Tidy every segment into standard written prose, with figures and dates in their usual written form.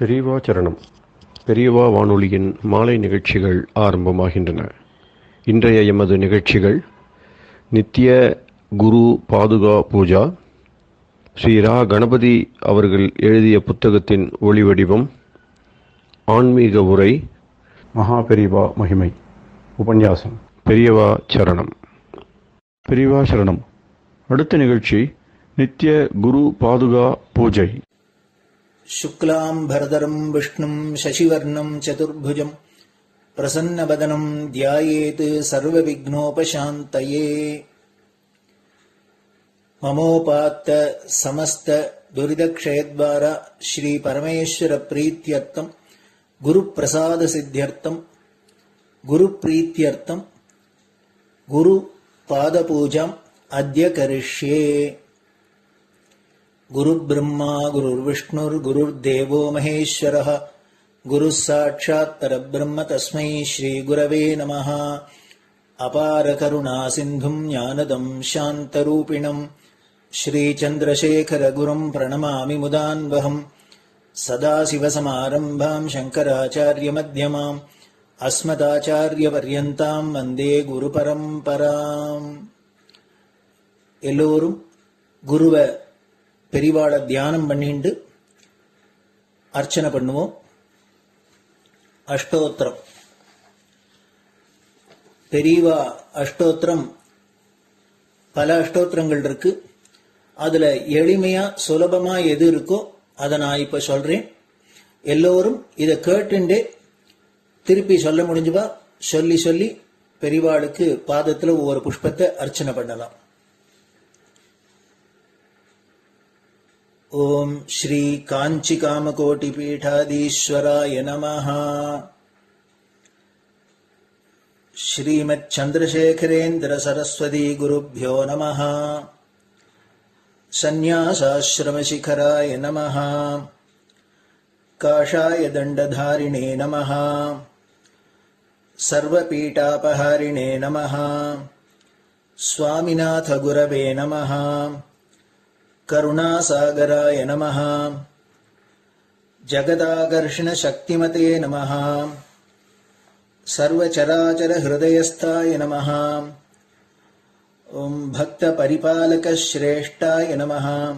பெரியவா சரணம். பெரியவா வானொலியின் மாலை நிகழ்ச்சிகள் ஆரம்பமாகின்றன. இன்றைய எமது நிகழ்ச்சிகள் நித்திய குரு பாதுகா பூஜா, ஸ்ரீ ரா கணபதி அவர்கள் எழுதிய புத்தகத்தின் ஒளிவடிவம், ஆன்மீக உரை, மகா பெரியவா மகிமை, உபன்யாசம். பெரியவா சரணம். பெரியவா சரணம். அடுத்த நிகழ்ச்சி நித்திய குரு பாதுகா பூஜை. शुक्लां भरदरं विष्णुं शशिवर्णं चतुर्भुजं प्रसन्नवदनं ध्यायेत् सर्वविघ्नोपशान्तये। ममोपात्त समस्त दुरितक्षयद्वारा श्री परमेश्वर प्रीत्यर्थं गुरुप्रसाद सिद्ध्यर्थं गुरुप्रीत्यर्थं गुरुपादपूजाम् अद्य करिष्ये। गुरुर्ब्रह्मा गुरुर्विष्णुर्गुरुर्देवो महेश्वरः गुरुः साक्षात् परब्रह्म तस्मै श्रीगुरवे नमः। अपारकरुणासिन्धुं ज्ञानदं शान्तरूपिणं श्रीचन्द्रशेखरगुरुं प्रणमामि मुदान्वहम्। सदाशिवसमारम्भां शङ्कराचार्यमध्यमाम् अस्मदाचार्यपर्यन्तां वन्दे गुरुपरम्पराम्. எல்லோரும் குருவை பெரிவாளை தியானம் பண்ணிண்டு அர்ச்சனை பண்ணுவோம். அஷ்டோத்திரம். பெரியவா அஷ்டோத்திரம் பல அஷ்டோத்திரங்கள் இருக்கு. அதுல எளிமையா சுலபமா எது இருக்கோ அதை நான் இப்ப சொல்றேன். எல்லோரும் இதை கேட்டுண்டே திருப்பி சொல்ல முடிஞ்சுவா சொல்லி சொல்லி பெரிவாளுக்கு பாதத்துல ஒவ்வொரு புஷ்பத்தை அர்ச்சனை பண்ணலாம். ओम श्री कांची कामकोटि पीठाधीश्वराय नमः. श्रीमत् चंद्रशेखरेन्द्र सरस्वती गुरुभ्यो नमः. संन्यासाश्रम शिखराय नमः. काषाय दंडधारिणे नमः. सर्वपीठापहारिणे नमः. स्वामिनाथ गुरवे नमः. करुणासागराय नमः. जगदाकर्षण शक्तिमते नमः. सर्वचराचर हृदयस्थाय नमः. ओम भक्त परिपालक श्रेष्ठाय नमः.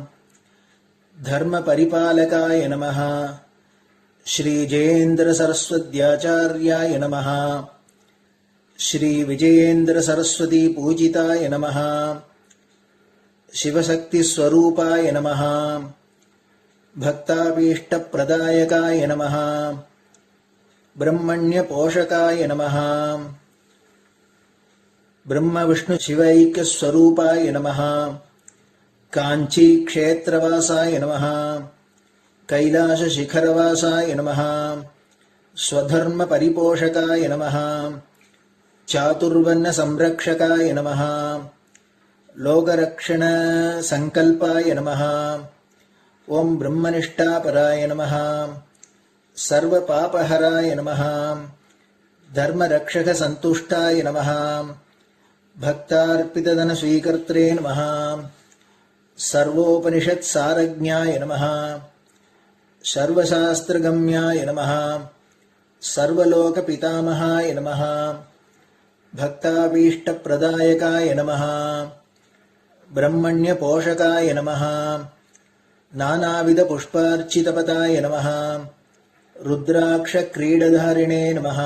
धर्म परिपालकाय नमः. श्री जयेन्द्र सरस्वत्याचार्याय नमः. श्री विजयेन्द्र सरस्वती पूजिताय नमः. शिवशक्ति स्वरूपाय नमः. भक्ताभीष्ट प्रदायकाय नमः. ब्रह्मण्य पोषकाय नमः. ब्रह्म विष्णु शिवैक्य स्वरूपाय नमः. कांची क्षेत्रवासाय नमः. कैलाश शिखरवासाय नमः. स्वधर्म परिपोषकाय नमः. चातुर्वर्ण संरक्षकाय नमः. लोकरक्षण संकल्पाय नमः. ओम ब्रह्मनिष्ठापराय नमः. सर्वपापहराय नमः. धर्मरक्षक संतुष्टाय नमः. भक्तार्पितधन स्वीकर्त्रे नमः. सर्वोपनिषत् सारज्ञाय नमः. सर्वशास्त्रगम्याय नमः. सर्वलोक पितामहाय नमः. भक्ताभीष्ट प्रदायकाय नमः. ब्रह्मण्य पोषकाय नमः. नानाविध पुष्पार्चितपताय नमः. रुद्राक्ष क्रीडधारिणे नमः.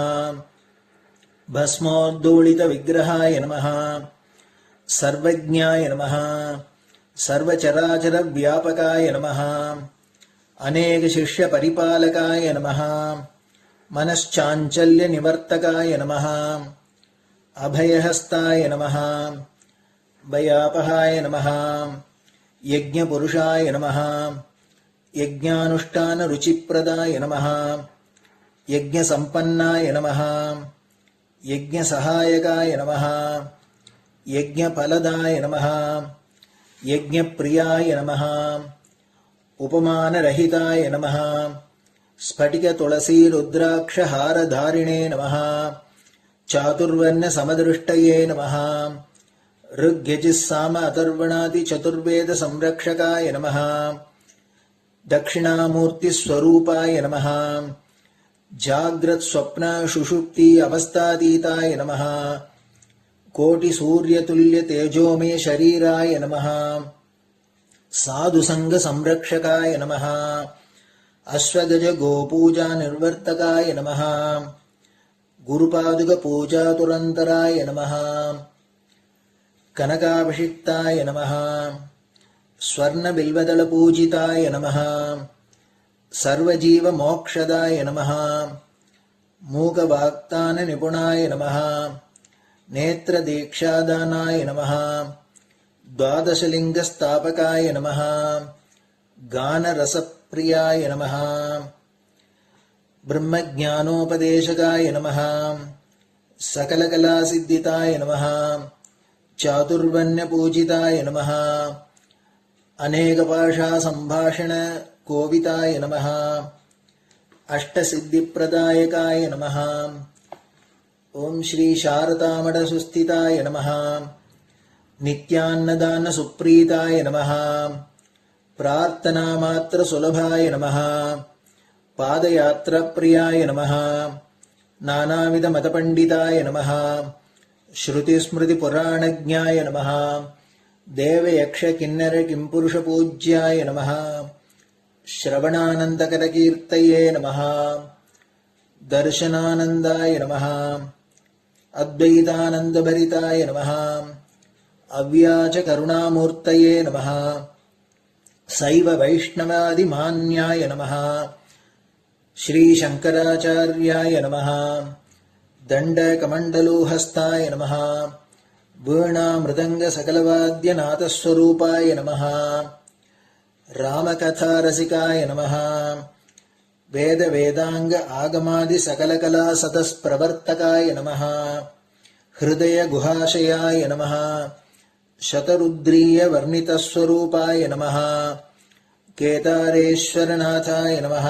भस्मोद्दोलित विग्रहाय नमः. सर्वज्ञाय नमः. सर्वचराचर व्यापकाय नमः. अनेक शिष्य परिपालकाय नमः. मनश्चाञ्चल्य निवर्तकाय नमः. अभयहस्ताय नमः. भयापहाय नमः. यज्ञपुरुषाय नमः. यज्ञानुष्ठान रुचिप्रदाय नमः. यज्ञसम्पन्नाय नमः. यज्ञसहायकाय नमः. यज्ञफलदाय नमः. यज्ञप्रियाय नमः. उपमानरहिताय नमः. स्फटिक तुलसी रुद्राक्ष हारधारिणे नमः. चातुर्वर्ण समदृष्टये नमः. ऋग्यजुस्साम अथर्वणादि चतुर्वेद संरक्षकाय नमः. दक्षिणामूर्तिस्वरूपाय नमः जाग्रत् स्वप्न सुषुप्ति अवस्थातीताय नमः कोटिसूर्यतुल्यतेजोमय शरीराय नमः साधुसङ्गसंरक्षकाय नमः अश्वगज गोपूजा निर्वर्तकाय नमः गुरुपादुकपूजातुरन्तराय नमः कनकाभिषिक्ताय नमः स्वर्णबिल्वदलपूजिताय नमः सर्वजीवमोक्षदाय नमः मूकवाक्ताननिपुणाय नमः नेत्रदीक्षादानाय नमः द्वादशलिङ्गस्थापकाय नमः गानरसप्रियाय नमः ब्रह्मज्ञानोपदेशकाय नमः सकलकलासिद्धिताय नमः चातुर्वर्ण्यपूजिताय नमः अनेकभाषासम्भाषण कोविताय नमः अष्टसिद्धिप्रदायकाय नमः ओम श्री शारदामठसुस्थिताय नमः नित्यान्नदानसुप्रीताय नमः प्रार्थनामात्रसुलभाय नमः पादयात्राप्रियाय नमः नानाविधमतपण्डिताय नमः श्रुतिस्मृतिपुराणज्ञाय नमः देवयक्षकिन्नरकिंपुरुषपूज्याय नमः श्रवणानन्दकरकीर्तये नमः दर्शनानन्दाय नमः अद्वैतानन्दभरिताय नमः अव्याजकरुणामूर्तये नमः शैव वैष्णवादिमान्याय नमः श्रीशङ्कराचार्याय नमः दण्डकमण्डलोहस्ताय नमः वीणामृदङ्गसकलवाद्यनाथस्वरूपाय नमः रामकथारसिकाय नमः वेदवेदाङ्ग आगमादिसकलकलासतस्प्रवर्तकाय नमः हृदयगुहाशयाय नमः शतरुद्रीयवर्णितस्वरूपाय नमः केदारेश्वरनाथाय नमः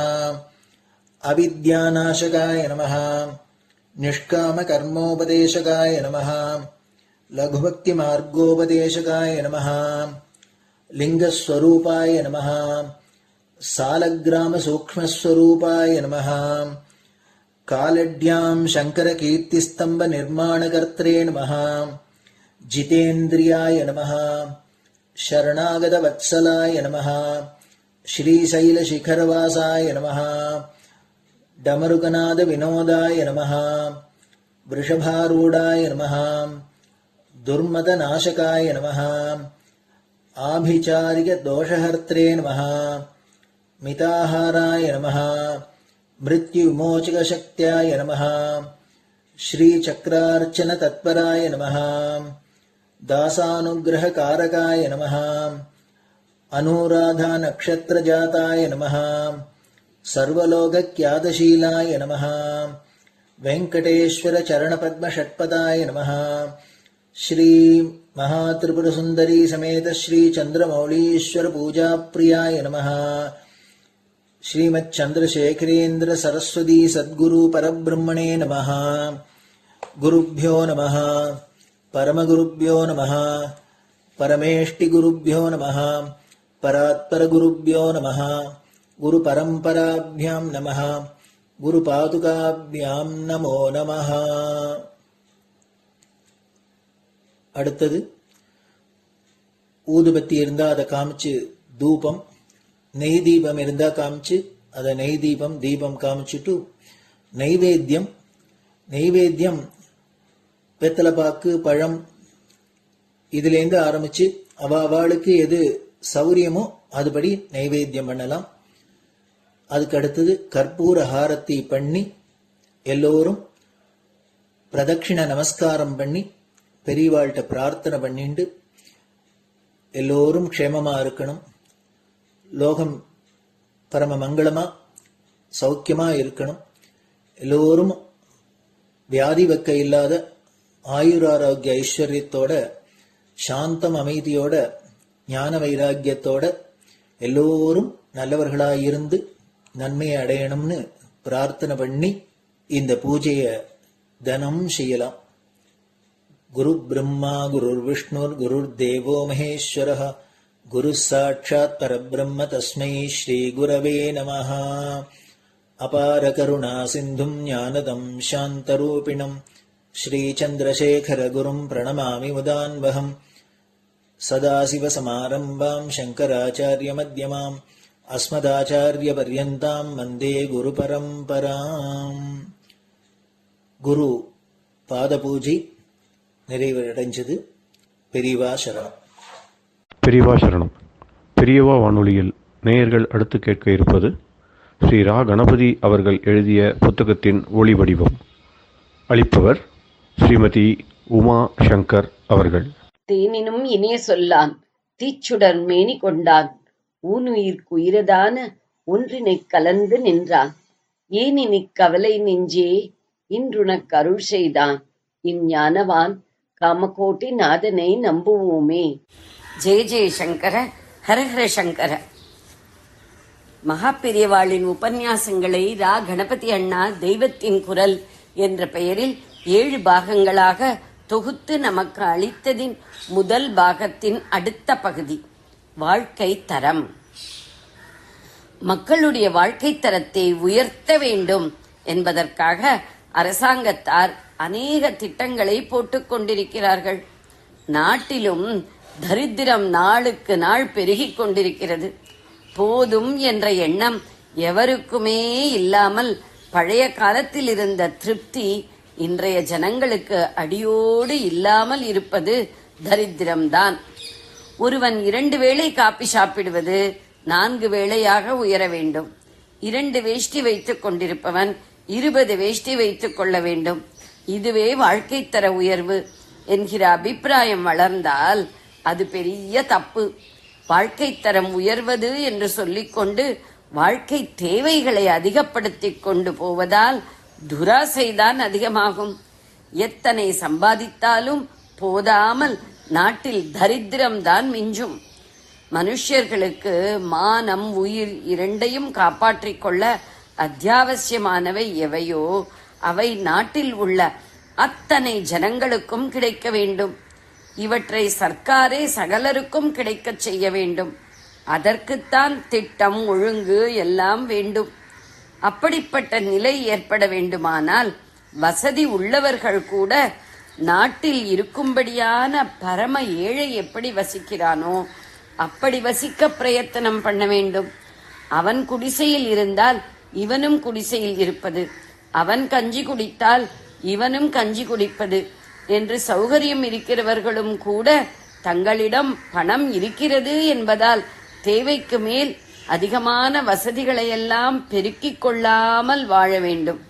अविद्यानाशकाय नमः निष्कामकर्मोपदेशकाय नमः लघुभक्तिमार्गोपदेशकाय नमः लिङ्गस्वरूपाय नमः सालग्रामसूक्ष्मस्वरूपाय नमः कालड्यां शङ्करकीर्तिस्तम्भनिर्माणकर्त्रे नमः जितेन्द्रियाय नमः शरणागतवत्सलाय नमः श्रीशैलशिखरवासाय नमः डमरुकनादविनोदाय नमः वृषभारूढाय नमः दुर्मदनाशकाय नमः आभिचारिकदोषहर्त्रे नमः मिताहाराय नमः मृत्युविमोचकशक्त्याय नमः श्रीचक्रार्चनतत्पराय नमः दासानुग्रहकारकाय नमः अनुराधानक्षत्रजाताय नमः सर्वलोकख्यातशीलाय नमः वेङ्कटेश्वरचरणपद्मषट्पदाय नमः श्री महात्रिपुरसुन्दरी समेत श्री चन्द्रमौलीश्वर पूजाप्रियाय नमः श्रीमच्चन्द्रशेखरेन्द्र सरस्वती सद्गुरु परब्रह्मणे नमः गुरुभ्यो नमः परमगुरुभ्यो नमः परमेष्टिगुरुभ्यो नमः परात्परगुरुभ्यो नमः गुरुपरम्पराभ्यां नमः गुरुपादुकाभ्यां नमो नमः. அடுத்தது ஊதுபத்தி இருந்தா அதை காமிச்சு தூபம், நெய் தீபம் இருந்தா காமிச்சு அதை நெய் தீபம் தீபம் காமிச்சுட்டு நைவேத்தியம் வெத்தலைப்பாக்கு பழம் இதுலேருந்து ஆரம்பிச்சு அவளுக்கு எது சௌரியமோ அதுபடி நைவேத்தியம் பண்ணலாம். அதுக்கு அடுத்தது கற்பூர ஹாரத்தி பண்ணி எல்லோரும் பிரதட்சிண நமஸ்காரம் பண்ணி பெரியவாள்கிட்ட பிரார்த்தனை பண்ணிண்டு எல்லோரும் க்ஷேமமா இருக்கணும், லோகம் பரம மங்களமா சௌக்கியமா இருக்கணும், எல்லோரும் வியாதி வெக்க இல்லாத ஆயுராரோக்கிய ஐஸ்வர்யத்தோட சாந்தம் அமைதியோட ஞான வைராக்கியத்தோட எல்லோரும் நல்லவர்களாயிருந்து நன்மையை அடையணும்னு பிரார்த்தனை பண்ணி இந்த பூஜையை தினம் செய்யலாம். குரு பிரம்மா குருர் விஷ்ணுர் குருர் தேவோ மகேஸ்வரः குரு சாட்சாத் பரபிரம்ம தஸ்மை ஸ்ரீ குரவே நமஹ. அபார கருணா சிந்தும் ஞானதம் சாந்தரூபிணம் ஸ்ரீ சந்திரசேகர குரும் பிரணமாமி முதான்வகம். சதாசிவசமாரம்பாம் சங்கராச்சாரிய மத்யமாம் அஸ்மதாச்சாரிய பர்யந்தாம் வந்தே குரு பரம்பராம். குரு பாத பூஜை நிறைவடைஞ்சது. பெரியவா சரணம். பெரியவா சரணம். பெரியவா வானொலியில் நேயர்கள் அடுத்து கேட்க இருப்பது ஸ்ரீ ரா கணபதி அவர்கள் எழுதிய புத்தகத்தின் ஒளி வடிவம். அளிப்பவர் ஸ்ரீமதி உமா சங்கர் அவர்கள். தேனினும் இனிய சொல்லான் தீச்சுடர் மேனி கொண்டான் ஊனுயிர்க்கு உயிரதான ஒன்றினைக் கலந்து நின்றான் ஏனினிக் கவலை நெஞ்சே இன்றுனக் அருள் செய்தான் இஞ்ஞானவான் காமகோட்டி நாதனை நம்புவோமே. ஜெய ஜெய சங்கர, ஹரஹர சங்கர. மகாபெரியவாளின் உபன்யாசங்களை ரா கணபதி அண்ணா தெய்வத்தின் குரல் என்ற பெயரில் 7 பாகங்களாக தொகுத்து நமக்கு அளித்ததின் முதல் பாகத்தின் அடுத்த பகுதி வாழ்க்கை தரம். மக்களுடைய வாழ்க்கை தரத்தை உயர்த்த வேண்டும் என்பதற்காக அரசாங்கத்தார் அநேக திட்டங்களை போட்டுக் கொண்டிருக்கிறார்கள். நாட்டிலும் தரித்திரம் நாளுக்கு நாள் பெருகிக் கொண்டிருக்கிறது. போதும் என்ற எண்ணம் எவருக்குமே இல்லாமல் பழைய காலத்தில் இருந்த திருப்தி இன்றைய ஜனங்களுக்கு அடியோடு இல்லாமல் இருப்பது தரித்திரம்தான். ஒருவன் 2 வேளை காப்பி சாப்பிடுவது 4 வேளையாக உயர வேண்டும். 2 வேஷ்டி வைத்துக் கொண்டிருப்பவன் 20 வேஷ்டி வைத்துக் கொள்ள வேண்டும். இதுவே வாழ்க்கை தர உயர்வு என்கிற அபிப்பிராயம் வளர்ந்தால் அது பெரிய தப்பு. வாழ்க்கை தரம் உயர்வது என்று சொல்லிக்கொண்டு வாழ்க்கை தேவைகளை அதிகப்படுத்திக் கொண்டு போவதால் துராசைதான் அதிகமாகும். எத்தனை சம்பாதித்தாலும் போதாமல் நாட்டில் தரித்திரம்தான் மிஞ்சும். மனுஷர்களுக்கு மானம் உயிர் இரண்டையும் காப்பாற்றிக் கொள்ள அத்தியாவசியமானவை எவையோ அவை நாட்டில் உள்ள அத்தனை ஜனங்களுக்கும் கிடைக்க வேண்டும். இவற்றை சர்க்காரே சகலருக்கும் கிடைக்கச் செய்ய வேண்டும். அதற்குத்தான் திட்டம் ஒழுங்கு எல்லாம் வேண்டும். அப்படிப்பட்ட நிலை ஏற்பட வேண்டுமானால் வசதி உள்ளவர்கள் கூட நாட்டில் இருக்கும்படியான பரம ஏழை எப்படி வசிக்கிறானோ அப்படி வசிக்க பிரயத்தனம் பண்ண வேண்டும். அவன் குடிசையில் இருந்தால் இவனும் குடிசையில் இருப்பது, அவன் கஞ்சி குடித்தால் இவனும் கஞ்சி குடிப்பது என்று சௌகரியம் இருக்கிறவர்களும் கூட தங்களிடம் பணம் இருக்கிறது என்பதால் தேவைக்கு மேல் அதிகமான வசதிகளையெல்லாம் பெருக்கிக் கொள்ளாமல் வாழ வேண்டும்.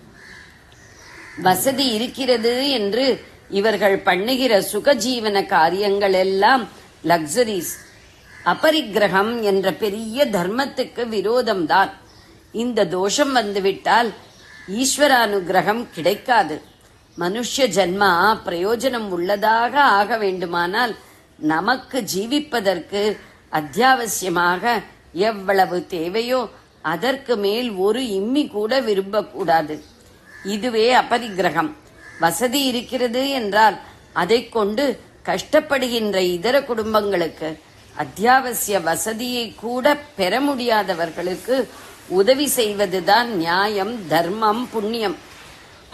வசதி இருக்கிறது என்று இவர்கள் பண்ணுகிற சுகஜீவன காரியங்கள் எல்லாம் லக்ஸரிஸ், அபரிக்கிரகம் என்ற பெரிய தர்மத்துக்கு விரோதம்தான். இந்த தோஷம் வந்துவிட்டால் ஈஸ்வரானுகிரகம் கிடைக்காது. மனுஷ ஜன்மா பிரயோஜனம் உள்ளதாக ஆக வேண்டுமானால் நமக்கு ஜீவிப்பதற்கு அத்தியாவசியமாக எவ்வளவு தேவையோ அதற்கு மேல் ஒரு இம்மி கூட விரும்பக்கூடாது. இதுவே அபரிக்கிரகம். வசதி இருக்கிறது என்றால் அதை கொண்டு கஷ்டப்படுகின்ற இதர குடும்பங்களுக்கு, அத்தியாவசிய வசதியை கூட பெற முடியாதவர்களுக்கு உதவி செய்வதுதான் நியாயம், தர்மம், புண்ணியம்.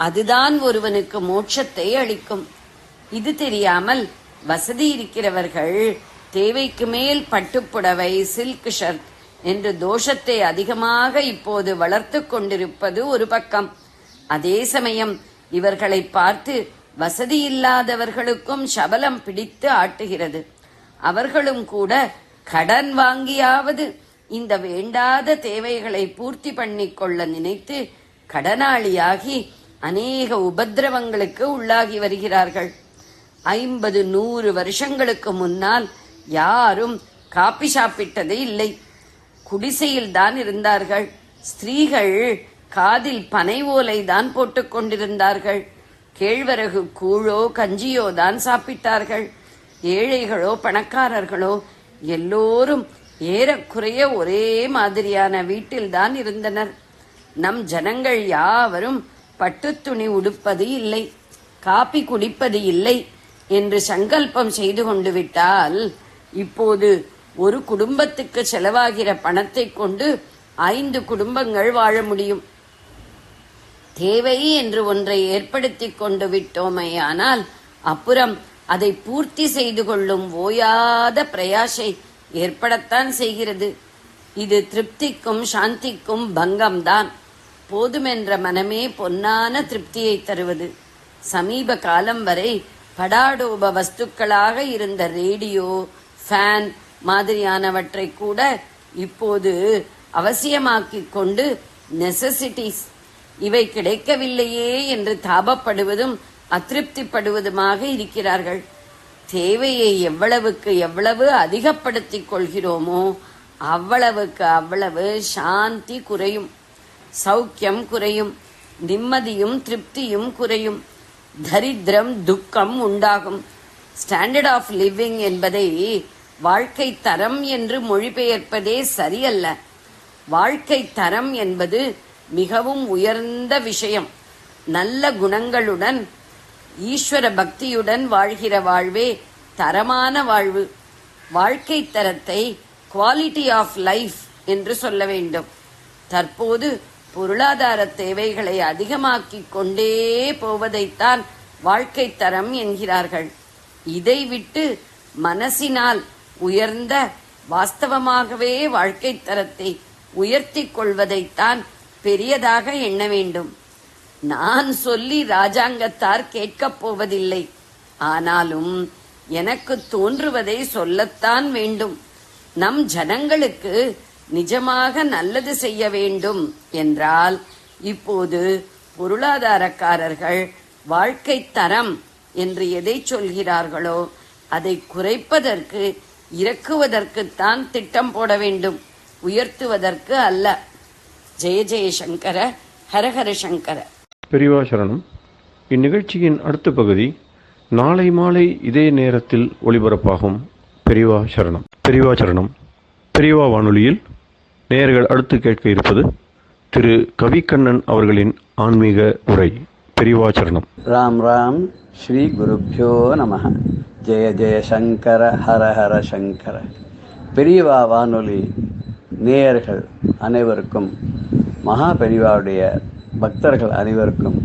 அதுதான் ஒருவனுக்கு மோட்சத்தை அளிக்கும். இது தெரியாமல் வசதி இருக்கிறவர்கள் தேவைக்கு மேல் பட்டுப்புடவை, சில்க் ஷர்ட் என்று தோஷத்தை அதிகமாக இப்போது வளர்த்து கொண்டிருப்பது ஒரு பக்கம். அதே சமயம் இவர்களை பார்த்து வசதியில்லாதவர்களுக்கும் சபலம் பிடித்து ஆட்டுகிறது. அவர்களும் கூட கடன் வாங்கியாவது இந்த வேண்டாத தேவைகளை பூர்த்தி பண்ணிக்கொள்ள நினைத்து கடனாளியாகி அநேக உபத்திரவங்களுக்கு உள்ளாகி வருகிறார்கள். 50-100 வருஷங்களுக்கு முன்னால் யாரும் காப்பி சாப்பிட்டதே இல்லை. குடிசையில் தான் இருந்தார்கள். ஸ்திரீகள் காதில் பனை ஓலை தான் போட்டுக் கொண்டிருந்தார்கள். கேழ்வரகு கூழோ கஞ்சியோ தான் சாப்பிட்டார்கள். ஏழைகளோ பணக்காரர்களோ எல்லோரும் ஏறக்குறைய ஒரே மாதிரியான வீட்டில்தான் இருந்தனர். நம் ஜனங்கள் யாவரும் பட்டுத்துணி உடுப்பது இல்லை, காப்பி குடிப்பது இல்லை என்று சங்கல்பம் செய்து கொண்டு விட்டால் இப்போது ஒரு குடும்பத்துக்கு செலவாகிற பணத்தை கொண்டு 5 குடும்பங்கள் வாழ முடியும். தேவை என்று ஒன்றை ஏற்படுத்தி கொண்டு விட்டோமேயானால் அப்புறம் அதை பூர்த்தி செய்து கொள்ளும் ஓயாத பிரயாசை ஏற்படத்தான் செய்கிறது. இது திருப்திக்கும் சாந்திக்கும் பங்கம்தான். போதுமென்ற மனமே பொன்னான திருப்தியை தருவது. சமீப காலம் வரை படாடோப வஸ்துக்களாக இருந்த ரேடியோ, ஃபேன் மாதிரியானவற்றை கூட இப்போது அவசியமாக்கிக் கொண்டு நெசசிட்டிஸ் இவை கிடைக்கவில்லையே என்று தாபப்படுவதும் அதிருப்திப்படுவதுமாக இருக்கிறார்கள். தேவையை எவ்வளவுக்கு எவ்வளவு அதிகப்படுத்திக் கொள்கிறோமோ அவ்வளவுக்கு அவ்வளவு சாந்தி குறையும், சௌக்கியம் குறையும், நிம்மதியும் திருப்தியும் குறையும், தரித்திரம் துக்கம் உண்டாகும். ஸ்டாண்டர்ட் ஆஃப் லிவிங் என்பதை வாழ்க்கை தரம் என்று மொழிபெயர்ப்பதே சரியல்ல. வாழ்க்கை தரம் என்பது மிகவும் உயர்ந்த விஷயம். நல்ல குணங்களுடன் ஈஸ்வர பக்தியுடன் வாழ்கிற வாழ்வே தரமான வாழ்வு. வாழ்க்கை தரத்தை குவாலிட்டி ஆஃப் லைஃப் என்று சொல்ல வேண்டும். தற்போது பொருளாதார தேவைகளை அதிகமாக்கிக் கொண்டே போவதைத்தான் வாழ்க்கை தரம் என்கிறார்கள். இதை விட்டு மனசினால் உயர்ந்த வாஸ்தவமாகவே வாழ்க்கை தரத்தை உயர்த்தி கொள்வதைத்தான் பெரியதாக எண்ண வேண்டும். நான் சொல்லி ராஜாங்கத்தார் கேட்கப் போவதில்லை. ஆனாலும் எனக்கு தோன்றுவதை சொல்லத்தான் வேண்டும். நம் ஜனங்களுக்கு நிஜமாக நல்லது செய்ய வேண்டும் என்றால் இப்போது பொருளாதாரக்காரர்கள் வாழ்க்கை தரம் என்று எதை சொல்கிறார்களோ அதை குறைப்பதற்கு இறக்குவதற்குத்தான் திட்டம் போட வேண்டும், உயர்த்துவதற்கு அல்ல. ஜெய ஜெயசங்கர, ஹரஹர சங்கர. பெரியவா சரணம். இந்நிகழ்ச்சியின் அடுத்த பகுதி நாளை மாலை இதே நேரத்தில் ஒளிபரப்பாகும். பெரியவா சரணம். பெரியவா சரணம். பெரியவா வானொலியில் நேயர்கள் அடுத்து கேட்க இருப்பது திரு கவிக்கண்ணன் அவர்களின் ஆன்மீக உரை. பெரியவா சரணம். ராம் ராம். ஸ்ரீ குருப்யோ நமஹ. ஜெய ஜெயசங்கர, ஹர ஹர சங்கர. பெரியவா வானொலி நேயர்கள் அனைவருக்கும், மகா பெரியவாவுடைய பக்தர்கள் அனைவருக்கும்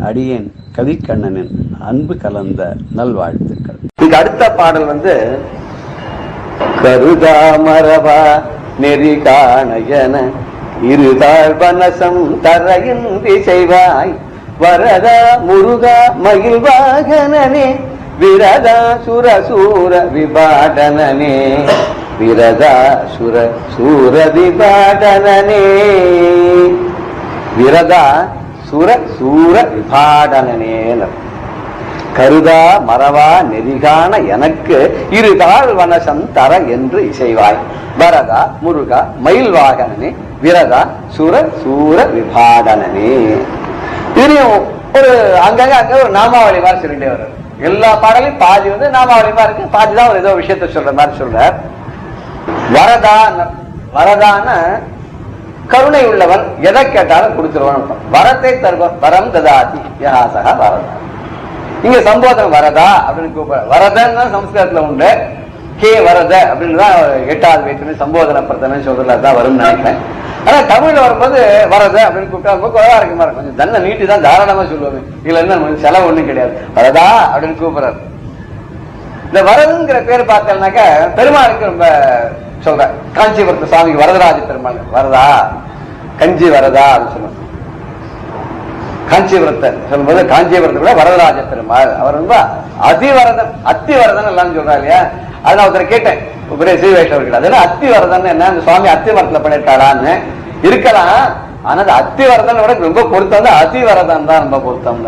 அடியேன் கவிக்கண்ணனின் அன்பு கலந்த நல்வாழ்த்துக்கள். இதுக்கு அடுத்த பாடல் கருதா மரபா நெறி காணயன இருதாள் வனசம் தரையின்றி செய்வாய் வரதா முருகா மயில் வாகனனே விரதா சுர சூர விபாடனனே விரதா சுர சூர விபாடனனே விரதா சுர சூர விபாடனனே. கருதா மரவா நெறிகான எனக்கு இருதாள் வனசம் தர என்று இசைவாய் வரதா முருகா மயில் வாகனனே விரதா சுர சூர விபாடனனே. இதுலயும் ஒரு அங்கங்க ஒரு நாமாவளி மாதிரி சொல்லிட்டே வர்றாரு. எல்லா பாடலையும் பாதி நாமாவளி மாதிரி இருக்கு, பாதி தான் ஒரு ஏதோ விஷயத்த சொல்ற மாதிரி சொல்றார். வரதான கருணை உள்ளவன், எதை கேட்டாலும் கொடுத்துருவான். வரத்தை தருவான். வரம் ததாதி யஹாசக வரதா. இங்க சம்போதனம் வரதா அப்படின்னு கூப்பிட. வரதன் தான் சம்ஸ்கிருதத்துல உண்டு. கே வரத அப்படின்னு தான் 8வது வயசுல சம்போதன பிரதமன் சொல்றதுல தான் வரும்னு நினைக்கிறேன். ஆனா தமிழ்ல வரும்போது வரத அப்படின்னு கூப்பிட்டா ரொம்ப குறைவா இருக்கு மாதிரி. கொஞ்சம் தன்னை நீட்டி தான் தாராளமா சொல்லுவாங்க. இதுல என்ன செலவு ஒண்ணும் கிடையாது. வரதா அப்படின்னு கூப்பிடுறாரு. இந்த வரதுங்கிற பேர் பார்த்தோம்னாக்க பெருமாளுக்கு ரொம்ப சொல்ற. காஞ்சிபுரத்து சுவாமிக்கு வரதராஜ பெருமாள் வரதா, கஞ்சி வரதா அப்படின்னு சொல்லுவாங்க. காஞ்சிபுரத்தை சொல்லும்போது காஞ்சிபுரத்துல வரதராஜ பெருமாள் அவர் ரொம்ப அதிவரதன், அத்திவரதன் எல்லாம் சொல்றா இல்லையா. அதனால ஒருத்தர் கேட்டேன், பெரிய ஸ்ரீவைஷ்ணவர், அதெல்லாம் அத்திவரதன் என்ன, அந்த சுவாமி அத்திவரத்துல பண்ணிருக்காடான்னு. இருக்கலாம், ஆனா அந்த அத்திவரதன் விட ரொம்ப பொருத்தம் அதிவரதன் தான் ரொம்ப பொருத்தம்.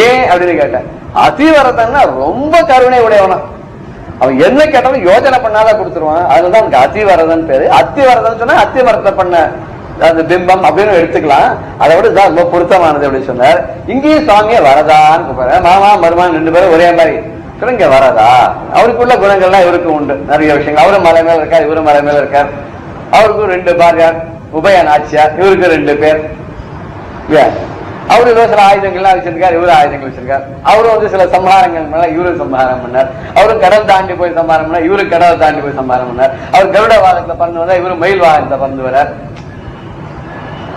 ஏன் அப்படின்னு கேட்டேன். அதிவரதன்னா ரொம்ப கருணை உடையவனா, அவன் என்ன கேட்டாலும் யோஜனை பண்ணாதான் கொடுத்துருவான். அதுதான் அவனுக்கு அதிவரதன் பேரு. அத்திவரதன் சொன்னா அத்திவரத்தை பண்ண அந்த பிம்பம் அப்படின்னு எடுத்துக்கலாம். அதை விட இதுதான் ரொம்ப பொருத்தமானது அப்படின்னு சொன்னார். இங்கேயும் சுவாமியை வரதான்னு கூப்பிடுறேன். மாமா மருமான் 2 பேரும் ஒரே மாதிரி இங்க வரதா. அவருக்குள்ள குணங்கள்லாம் இவருக்கு உண்டு, நிறைய விஷயங்கள். அவரும் மலை மேல இருக்கார், இவரும் மலை மேல இருக்கார். அவருக்கும் 2 பாரியார், உபய நாச்சியார், இவருக்கு 2 பேர். அவரு சில ஆயுதங்கள்லாம் வச்சிருக்காரு, இவரு ஆயுதங்கள் வச்சிருக்காரு. அவரும் வந்து சில சம்ஹாரங்கள் மேல இவரு சம்ஹாரம் பண்ணார். அவரும் கடல் தாண்டி போய் சம்ஹாரம் பண்ணார், இவரு கடல் தாண்டி போய் சம்ஹாரம் பண்ணார். அவர் கருட வாகனத்துல பறந்து வந்தா, இவரு மயில் வாகனத்தை பறந்து வர்றார்.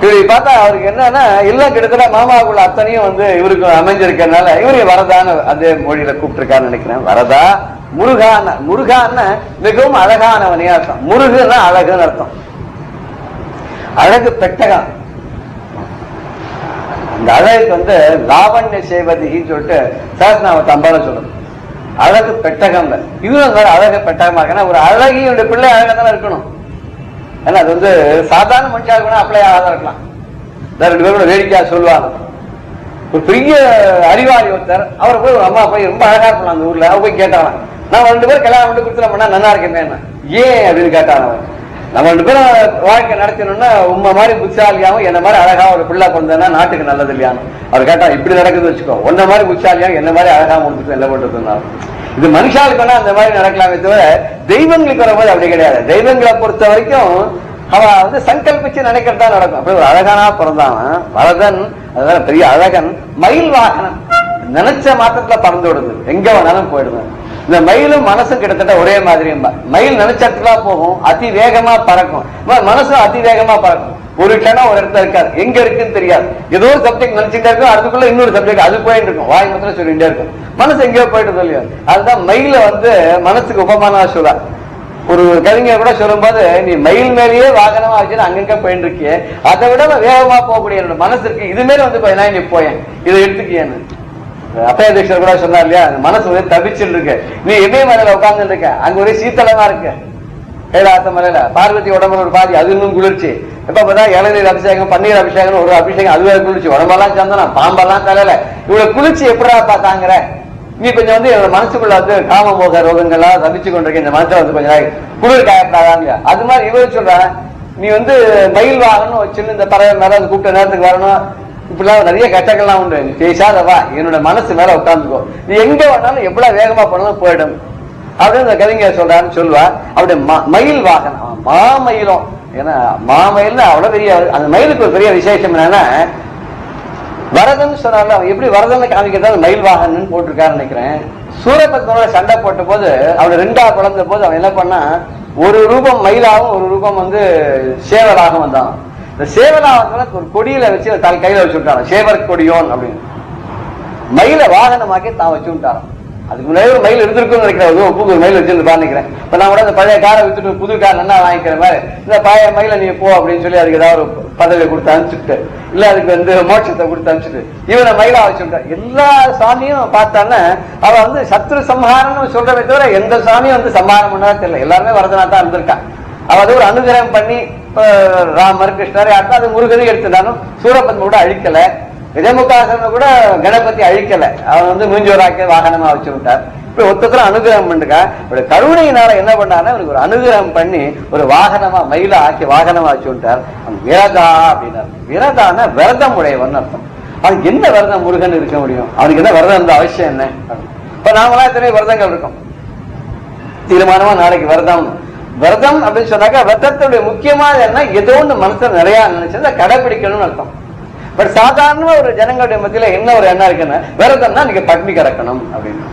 இவரை பார்த்தா அவருக்கு என்னன்னா எல்லாம் கிட்டத்தட்ட மாமாவுக்குள்ள அத்தனையும் வந்து இவருக்கு அமைஞ்சிருக்கிறதுனால இவரு வரதான்னு அதே மொழியில கூப்பிட்டுருக்காருன்னு நினைக்கிறேன். வரதா முருகான, முருகான்னு மிகவும் அழகானவனே அர்த்தம். முருகுன்னா அழகுன்னு அர்த்தம். அழகு பெட்டகம். இந்த அழகுக்கு வந்து லாவண்ய சேவதின்னு சொல்லிட்டு சஹஸ்ரநாமத்தை அம்பால சொல்லுது. அழகு பெட்டகம் இதுவும் அழகு பெட்டகமா இருக்குன்னா ஒரு அழகியுடைய பிள்ளை அழகா தானே இருக்கணும். ஏன்னா அது வந்து சாதாரண மனுஷா இருக்கணும், அப்ளை ஆகாதான் இருக்கலாம். ரெண்டு பேரும் வேடிக்கையா சொல்லுவாங்க. ஒரு பெரிய அறிவாளி ஒருத்தர் அவரை போய் ஒரு அம்மா போய் ரொம்ப அழகா இருக்கலாம் அந்த ஊர்ல. அவ போய் கேட்டாங்க, நான் 2 பேரும் கல்யாணம் பண்ணி கொடுத்துட்டோம்னா நல்லா இருக்கேன். ஏன் அப்படின்னு கேட்டாங்க. நம்ம 2 பேரும் வாழ்க்கை நடத்தணும்னா உண்மை மாதிரி புத்திசாலியாவும் என்ன மாதிரி அழகா ஒரு பிள்ளை பிறந்தா நாட்டுக்கு நல்லது இல்லையானு அவர் கேட்டா, இப்படி நடக்குதுன்னு வச்சுக்கோ, உன்ன மாதிரி புத்திசாலியாவும் என்ன மாதிரி அழகா முடிச்சுட்டு என்ன பண்றதுனாலும் இது மனுஷாளுக்கு வேணா அந்த மாதிரி நடக்கலாமே தவிர தெய்வங்களுக்கு வரும்போது அப்படி கிடையாது. தெய்வங்களை பொறுத்த வரைக்கும் அவன் வந்து சங்கல்பிச்சு நினைக்கிறதா நடக்கும். அப்படி ஒரு அழகானா பிறந்தாவன் வரதன், அதனால பெரிய அழகன். மயில் வாகனம் நினைச்ச மாத்திரத்துல பறந்து விடுது, எங்க வேணாலும் போயிடுது. இந்த மயிலும் மனசும் கிட்டத்தட்ட ஒரே மாதிரி. மயில் நினைச்ச இடத்துல போகும், அதி வேகமா பறக்கும். மனசும் அதி வேகமா பறக்கும். ஒரு கணம் ஒரு இடத்துல இருக்காது, எங்க இருக்குன்னு தெரியாது. ஏதோ ஒரு சப்ஜெக்ட் நினைச்சுட்டே இருக்கும், அதுக்குள்ள இன்னொரு சப்ஜெக்ட் அது போயிட்டு இருக்கும். வாய் மாத்திரம் சொல்லிட்டே இருக்கும், மனசு எங்கேயோ போயிட்டு இல்லையா. அதுதான் மயில வந்து மனசுக்கு உபமானமா சொல்ல. ஒரு கவிஞர் கூட சொல்லும் போது, நீ மயில் மேலேயே வாகனமா வச்சு அங்கங்க போயிட்டு இருக்கிய, அதை விட வேகமா போகக்கூடிய என்னோட மனசு இருக்கு, இது மேல வந்து நீ போயேன் இதை எடுத்துக்கியன்னு அப்பயதீஷர் கூட சொன்னார் இல்லையா. மனசு ஒரே தவிச்சுட்டு இருக்கு, நீ எமே மலையில உட்கார்ந்து இருக்க, அங்க ஒரே சீத்தளமா இருக்கு. கைலாச மலையில பார்வதி உடம்புல ஒரு பாதி, அது இன்னும் குளிர்ச்சி. எப்ப பார்த்தா இளநீர் அபிஷேகம், பன்னீர் அபிஷேகம், ஒரு அபிஷேகம், அதுவே குளிர்ச்சி. உடம்பெல்லாம் சந்தனம், பாம்பெல்லாம் தலையில. இவ்வளவு குளிர்ச்சி எப்படா பார்த்தாங்கிற நீ கொஞ்சம் வந்து என்னோட மனசுக்குள்ள வந்து காமமோக ரோகங்கள்லாம் தப்பிச்சு கொண்டிருக்க, இந்த மனசுல வந்து கொஞ்சம் குளிர் காயப்படாதாங்க. அது மாதிரி இவர் சொல்ற, நீ வந்து மயில் வாங்கணும் வச்சுன்னு இந்த பறவை மேல அந்த கூப்பிட்ட நேரத்துக்கு வரணும், இப்படிலாம் நிறைய கட்டங்கள்லாம் உண்டு. நீ பேசாதவா, என்னோட மனசு மேல உட்காந்துக்கோ, நீ எங்க வேணாலும் எவ்வளவு வேகமா போனாலும் போயிடும் அப்படின்னு இந்த கவிஞர் சொல்றான்னு சொல்லுவா. அப்படி மயில் வாகனம் மாமயிலும், ஏன்னா மாமயில்னு அவ்வளவு பெரிய, அந்த மயிலுக்கு ஒரு பெரிய விசேஷம் என்னன்னா, வரதன் சொன்னார்ல, அவன் எப்படி வரதனை காமிக்கிறதா மயில் வாகனன்னு போட்டிருக்காருன்னு நினைக்கிறேன். சூரபத்மனோட சண்டை போட்ட போது அவனை 2ஆ குழந்த போது அவன் என்ன பண்ணா, ஒரு ரூபம் மயிலாகவும் ஒரு ரூபம் வந்து சேவலாகவும் வந்தான். இந்த சேவலாக ஒரு கொடியில வச்சு தன் கையில வச்சு விட்டான், சேவர் கொடியோன் அப்படின்னு. மயில வாகனமாக்கி தான் வச்சு விட்டாரான். அதுக்கு முன்னாடி ஒரு மயில் இருந்திருக்குன்னு நினைக்கிறேன், புது மயில் வச்சிருந்து நினைக்கிறேன். இப்ப நான் கூட அந்த பழைய காரை வித்துட்டு புது கார் என்ன வாங்கிக்கிற மாதிரி, இந்த பழைய மயில நீ போ அப்படின்னு சொல்லி அதுக்கு ஏதாவது ஒரு பதவியை கொடுத்து அனுப்பிச்சுட்டு, இல்ல அதுக்கு வந்து மோட்சத்தை கொடுத்து அனுப்பிச்சுட்டு இவனை மயிலா வச்சுட்டான். எல்லா சாமியும் பார்த்தான்னா அவன் வந்து சத்ரு சம்ஹாரம்னு சொல்றதை தவிர எந்த சாமியும் வந்து சம்ஹாரம் பண்ணா தெரியல. எல்லாருமே வரதனா தான் இருந்திருக்கான். அவன் அது ஒரு அனுகிரகம் பண்ணி ராமர் கிருஷ்ணர் யாருக்கும் அது முருகனை எடுத்துட்டாலும் சூரபத்ம கூட அழிக்கல, விஜயமுகாசன கூட கணபதி அழிக்கல, அவன் வந்து மூஞ்சோராக்கி வாகனமா வச்சு விட்டார். இப்ப ஒருத்தரும் அனுகிரகம் பண்ணுக்கா, இப்படி கருணையினால என்ன பண்ணாருன்னா அவனுக்கு ஒரு அனுகிரகம் பண்ணி ஒரு வாகனமா மயில ஆக்கி வாகனமா வச்சு விட்டார். அவன் விரதா அப்படின்னாரு. விரதான விரதம் உடையவன் அர்த்தம். அவனுக்கு என்ன விரதம் முருகன் இருக்க முடியும், அவனுக்கு என்ன விரதம் இருந்த அவசியம் என்ன? இப்ப நாமளா எத்தனை விரதங்கள் இருக்கும், தீர்மானமா நாளைக்கு விரதம். விரதம் அப்படின்னு சொன்னாக்கா விரதத்துடைய முக்கியமான என்ன, ஏதோ ஒன்று மனசுல நிறைய நினைச்சது கடைபிடிக்கணும்னு அர்த்தம். பட் சாதாரண ஒரு ஜனங்களுடைய மத்தியில என்ன ஒரு எண்ணம் இருக்குன்னா, விரதம்னா நீங்க பட்னி கிடக்கணும் அப்படின்னு.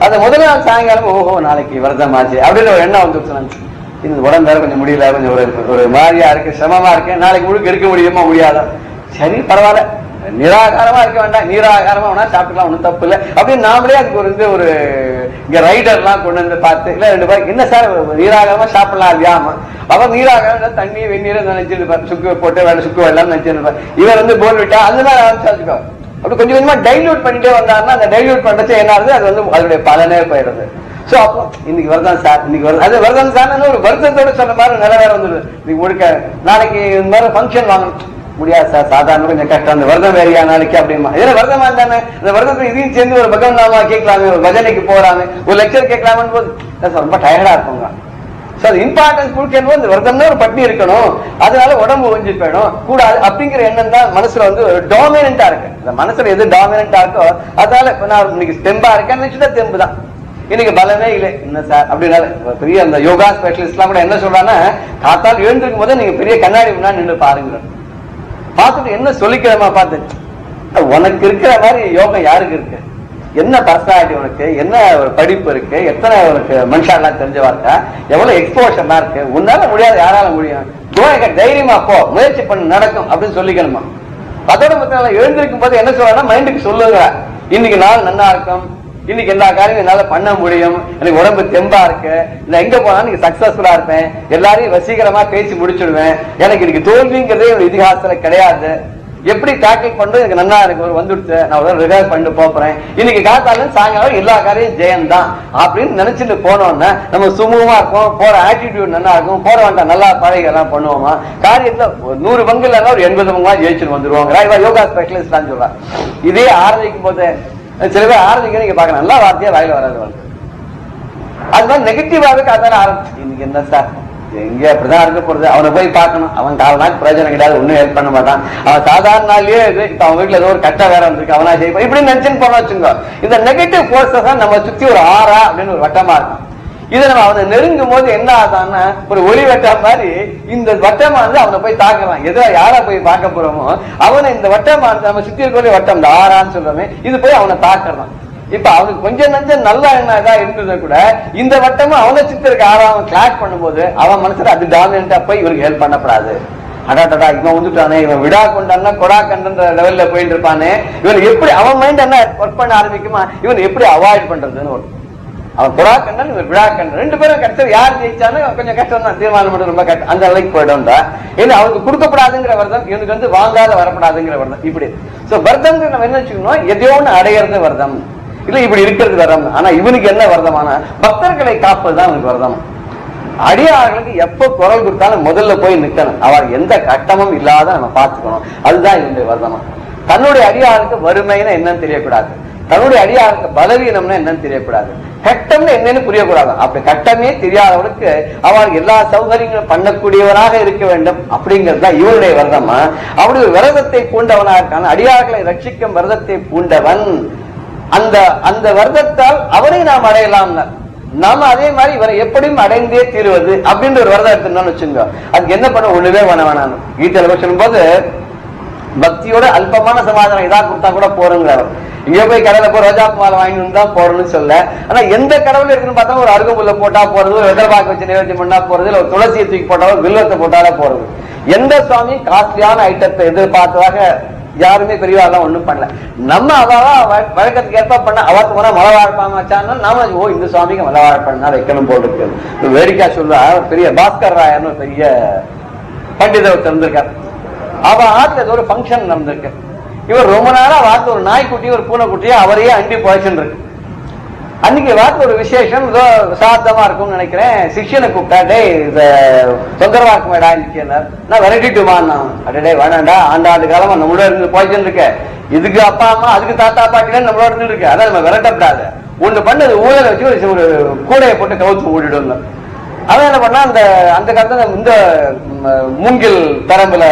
அது முதல் நாள் சாயங்காலம் ஓஹோ நாளைக்கு விரதம் ஆச்சு அப்படின்னு ஒரு எண்ணம் வந்துருச்சு. இந்த உடம்பு வேற கொஞ்சம் முடியல, கொஞ்சம் ஒரு மாதிரியா இருக்கு, சிரமமா இருக்கு, நாளைக்கு முழுக்க இருக்க முடியுமா முடியாதா, சரி பரவாயில்ல நிராகாரமா இருக்க வேண்டாம், நீராகாரமா வேணா சாப்பிட்டுக்கலாம், ஒன்றும் தப்பு இல்லை அப்படின்னு நாமளே அதுக்கு ஒரு இங்க ரைடர் எல்லாம் கொண்டு வந்து பார்த்து, இல்ல 2 பேருக்கு என்ன சார் நீராகாரமா சாப்பிடலாம் இல்லையாமா, அவன் நீராகாரம் தண்ணி வெந்நீரை நினைச்சிருப்பார், சுக்கு போட்டு வேலை சுக்கு வெள்ளம் நினைச்சிருப்பார். இவர் வந்து போல் விட்டா அந்த மாதிரி ஆரம்பிச்சாச்சுக்கோ. அப்படி கொஞ்சம் கொஞ்சமா டைல்யூட் பண்ணிட்டே வந்தாருன்னா அந்த டைல்யூட் பண்றது என்ன ஆகுது, அது வந்து அதனுடைய பலனே போயிடுது. சோ அப்போ இன்னைக்கு வரதான் சார், இன்னைக்கு வருது அது வரதான் சார் ஒரு வருத்தத்தோட சொன்ன மாதிரி நிறைவேற வந்துடுது. இன்னைக்கு முழுக்க நாளைக்கு இந்த மாதிரி ஃபங்க்ஷன் வாங்கணும், முடியாது சார் சாதாரண கொஞ்சம் கஷ்டம், அந்த விரதம் வேறையா நாளைக்கு அப்படிமா. இதெல்லாம் விரதமா இருந்தானே, இந்த விரதத்தை இதையும் சேர்ந்து ஒரு பகவன் நாமா கேட்கலாமே, ஒரு பஜனைக்கு போறாங்க, ஒரு லெக்சர் கேட்கலாமன்னு போது ரொம்ப டயர்டா இருப்பாங்க. சோ அது இம்பார்ட்டன்ஸ் கொடுக்கணும். இந்த விரதம்னா ஒரு பட்னி இருக்கணும், அதனால உடம்பு ஒஞ்சி போயிடும் கூடாது அப்படிங்கிற எண்ணம் தான் மனசுல வந்து ஒரு டாமினண்டா இருக்கு. இந்த மனசுல எது டாமினண்டா இருக்கோ அதனால இப்ப நான் இன்னைக்கு தெம்பா இருக்கேன்னு நினைச்சுதான் தெம்பு தான், இன்னைக்கு பலமே இல்லை என்ன சார் அப்படின்னால. பெரிய அந்த யோகா ஸ்பெஷலிஸ்ட் எல்லாம் கூட என்ன சொல்றாங்கன்னா, காத்தால் எழுந்திருக்கும் போது நீங்க பெரிய கண்ணாடி முன்னாடி நின்று பாருங்க, பார்த்துட்டு என்ன சொல்லிக்கிறமா பார்த்து உனக்கு இருக்கிற மாதிரி யோகம் யாருக்கு இருக்கு? என்ன பர்சனாலிட்டி உனக்கு, என்ன ஒரு படிப்பு இருக்கு, எத்தனை உனக்கு மனுஷாலாம் தெரிஞ்சவா இருக்கா, எவ்வளவு எக்ஸ்போஷர்லாம் இருக்கு, உன்னால முடியாது யாரால முடியும், தைரியமா போ, முயற்சி பண்ணு, நடக்கும் அப்படின்னு சொல்லிக்கணுமா? அதோட மத்திய எழுந்திருக்கும் போது என்ன சொல்றா, மைண்டுக்கு சொல்லுங்க இன்னைக்கு நாள் நல்லா இருக்கும், இன்னைக்கு எல்லா காரியமும் என்னால பண்ண முடியும், எனக்கு உடம்பு தெம்பா இருக்கு, நான் எங்க போனாலும் சக்சஸ்ஃபுல்லா இருப்பேன், எல்லாரையும் வசீகரமா பேசி முடிச்சுடுவேன், எனக்கு இன்னைக்கு தோல்விங்கிறதே ஒரு இதிகாசத்துல கிடையாது, எப்படி டேக்கிள் பண்றது எனக்கு நல்லா இருக்கு, ஒரு வந்துடுச்சு, நான் ஒரு ரிவைவ் பண்ணிட்டு போறேன், இன்னைக்கு காத்தாலும் சாயங்காலம் எல்லா காரியம் ஜெயம் தான் அப்படின்னு நினைச்சிட்டு போனோம்னா நம்ம சுமூகமா இருக்கும், போற ஆட்டிடியூட் நல்லா இருக்கும், போற வேண்டாம் நல்லா பழகி எல்லாம் பண்ணுவோமா, காரியத்துல 100 பங்கு இல்லைன்னா ஒரு 80 பங்கா ஜெயிச்சுட்டு வந்துருவாங்க. யோகா ஸ்பெஷலிஸ்ட் தான் சொல்றேன். இதே ஆரம்பிக்கும் போது சில பேர் ஆரம்பிக்க நீங்க பாக்க நல்லா வார்த்தையா வாயில வராது, அது மாதிரி நெகட்டிவாவே காத்தால ஆரம்பிச்சு இன்னைக்கு என்ன சார் எங்க அப்படிதான் இருக்க போறது, அவனை போய் பார்க்கணும், அவன் கால நாள் பிரயோஜனம் கிடையாது, ஒன்னும் ஹெல்ப் பண்ண மாட்டான், அவன் சாதாரண நாள்லயே இப்ப அவன் வீட்டுல ஏதோ ஒரு கட்ட வேற வந்திருக்கு, அவனா ஜெயிப்பான் இப்படி நினைச்சுன்னு போன வச்சுக்கோ. இந்த நெகட்டிவ் போர்ஸஸ் தான் நம்ம சுத்தி ஒரு ஆறா அப்படின்னு ஒரு வட்டமா இருக்கும். இதை நம்ம அவனை நெருங்கும் போது என்ன ஆகுதான்னா ஒரு ஒளி வட்டம் மாதிரி இந்த வட்டமா இருந்து அவனை போய் தாக்குறான். எதோ யாரா போய் பார்க்க போறோமோ அவனை இந்த வட்டமா இருந்து நம்ம சுத்தி இருக்கக்கூடிய வட்டம் இந்த ஆறான்னு சொல்றோமே இது போய் அவனை தாக்குறான். இப்ப அவனுக்கு கொஞ்சம் நஞ்சம் நல்லா என்ன இருந்தது கூட இந்த வட்டமும் அவனை சுத்தி இருக்க ஆறாம் கிளாஷ் பண்ணும்போது அவன் மனசுல அது டாமினண்டா போய் இவருக்கு ஹெல்ப் பண்ணப்படாது, அடாடா இவன் வந்துட்டானே, இவன் விடா கொண்டான்னா கொடா கண்ட லெவல்ல போயிட்டு இருப்பானே, இவன் எப்படி அவன் மைண்ட் என்ன ஒர்க் பண்ண ஆரம்பிக்குமா, இவன் எப்படி அவாய்ட் பண்றதுன்னு ஒரு அவன் கொடா கண்டன் இவன் விழா கண்டன் 2 பேரும் கஷ்டம், யார் ஜெயிச்சாலும் கொஞ்சம் கஷ்டம் தான், தீர்மானம் மட்டும் ரொம்ப கஷ்டம், அந்த அளவுக்கு போயிடும்டா. ஏன்னா அவனுக்கு கொடுக்கப்படாதுங்கிற வரதம், இவனுக்கு வந்து வாங்காத வரப்படாதுங்கிற வரதம் இப்படி. சோ வரதம் நம்ம என்ன வச்சுக்கணும், எதையோ ஒண்ணு அடையிறது வரதம் இல்ல, இப்படி இருக்கிறது வரதம். ஆனா இவனுக்கு என்ன வரதமான பக்தர்களை காப்பதுதான் அவனுக்கு வரதம். அடியார்களுக்கு எப்ப குரல் கொடுத்தாலும் முதல்ல போய் நிக்கணும், அவர் எந்த கட்டமும் இல்லாத நம்ம பார்த்துக்கணும், அதுதான் இவனுடைய வரதமா. தன்னுடைய அடியாருக்கு வறுமைன்னு என்னன்னு தெரியக்கூடாது, தன்னுடைய அடியாருக்கு பலவீனம்னு என்னன்னு தெரியக்கூடாது, கட்டம்னு என்னன்னு புரியக்கூடாது. அப்படி கட்டமே தெரியாதவனுக்கு அவருக்கு எல்லா சௌகரியங்களும் பண்ணக்கூடியவராக இருக்க வேண்டும் அப்படிங்கிறது தான் இவருடைய விரதமா. அப்படி ஒரு விரதத்தை பூண்டவனாக இருக்கான, அடியார்களை ரட்சிக்கும் விரதத்தை பூண்டவன், அந்த அந்த விரதத்தால் அவரை நாம் அடையலாம். நாம அதே மாதிரி இவரை எப்படியும் அடைந்தே தீருவது அப்படின்ற ஒரு விரதம் எடுத்துனோம்னு வச்சுங்க, அதுக்கு என்ன பண்ண ஒண்ணுமே வேணாம். கீதையில சொல்லும் போது பக்தியோட அல்பமான சமாதானம் இதா கொடுத்தா கூட போறோங்கிறார். இங்க போய் கடையில போய் ரோஜா மாலை வாங்கி தான் போறணும்னு சொல்ல, ஆனா எந்த கடவுள் இருக்குன்னு பார்த்தா ஒரு அருகம்புல்ல போட்டா போறது, ஒரு வெதர்பாக்கு வச்சு நிவர்த்தி பண்ணா போறது, இல்ல ஒரு துளசியை தூக்கி போட்டாலும் வில்வத்தை போட்டாலே போறது. எந்த சுவாமி காஸ்ட்லியான ஐட்டத்தை எதிர்பார்த்ததாக யாருமே பெரியவாரெல்லாம் ஒண்ணும் பண்ணல. நம்ம அவாவா வழக்கத்துக்கு ஏற்ப பண்ண அவருக்கு போனா மலை வாழைப்பழம் வச்சான்னா நாம ஓ இந்த சுவாமிக்கு மலை வாழைப்பழம் வைக்கணும் போட்டு வேடிக்கை சொல்லுவா. பெரிய பாஸ்கர் ராயர்னு ஒரு பெரிய பண்டிதர் திறந்திருக்கார். அவ ஆத்துல ஏதோ ஒரு ஃபங்க்ஷன் நடந்திருக்கு. இவர் ரொம்ப நாளா வார்த்தை ஒரு நாய்க்குட்டி ஒரு பூனைக்குட்டியா அவரையே அண்டி போயிச்சுன்னு இருக்கு. அன்னைக்கு வார்த்தை ஒரு விசேஷம் ஏதோ சாத்தமா இருக்கும்னு நினைக்கிறேன். சிஷியனை கூப்பிட்டா, டே இத தொந்தரவாக்கு மேடா இன்னைக்கு நான் விரட்டிட்டுமான். அடே வேணாண்டா, ஆண்டாண்டு காலமா நம்மளோட இருந்து போயிச்சுன்னு இருக்க, இதுக்கு அப்பா அம்மா அதுக்கு தாத்தா பாட்டில நம்மளோட இருந்து இருக்கு, அதான் நம்ம விரட்டப்படாது. ஒண்ணு பண்ணது ஊழல வச்சு ஒரு கூடையை போட்டு கவுத்து ஓடிடுங்க. அவன் என்ன பண்ணா, அந்த காலத்துல இந்த மூங்கில் தரம்புல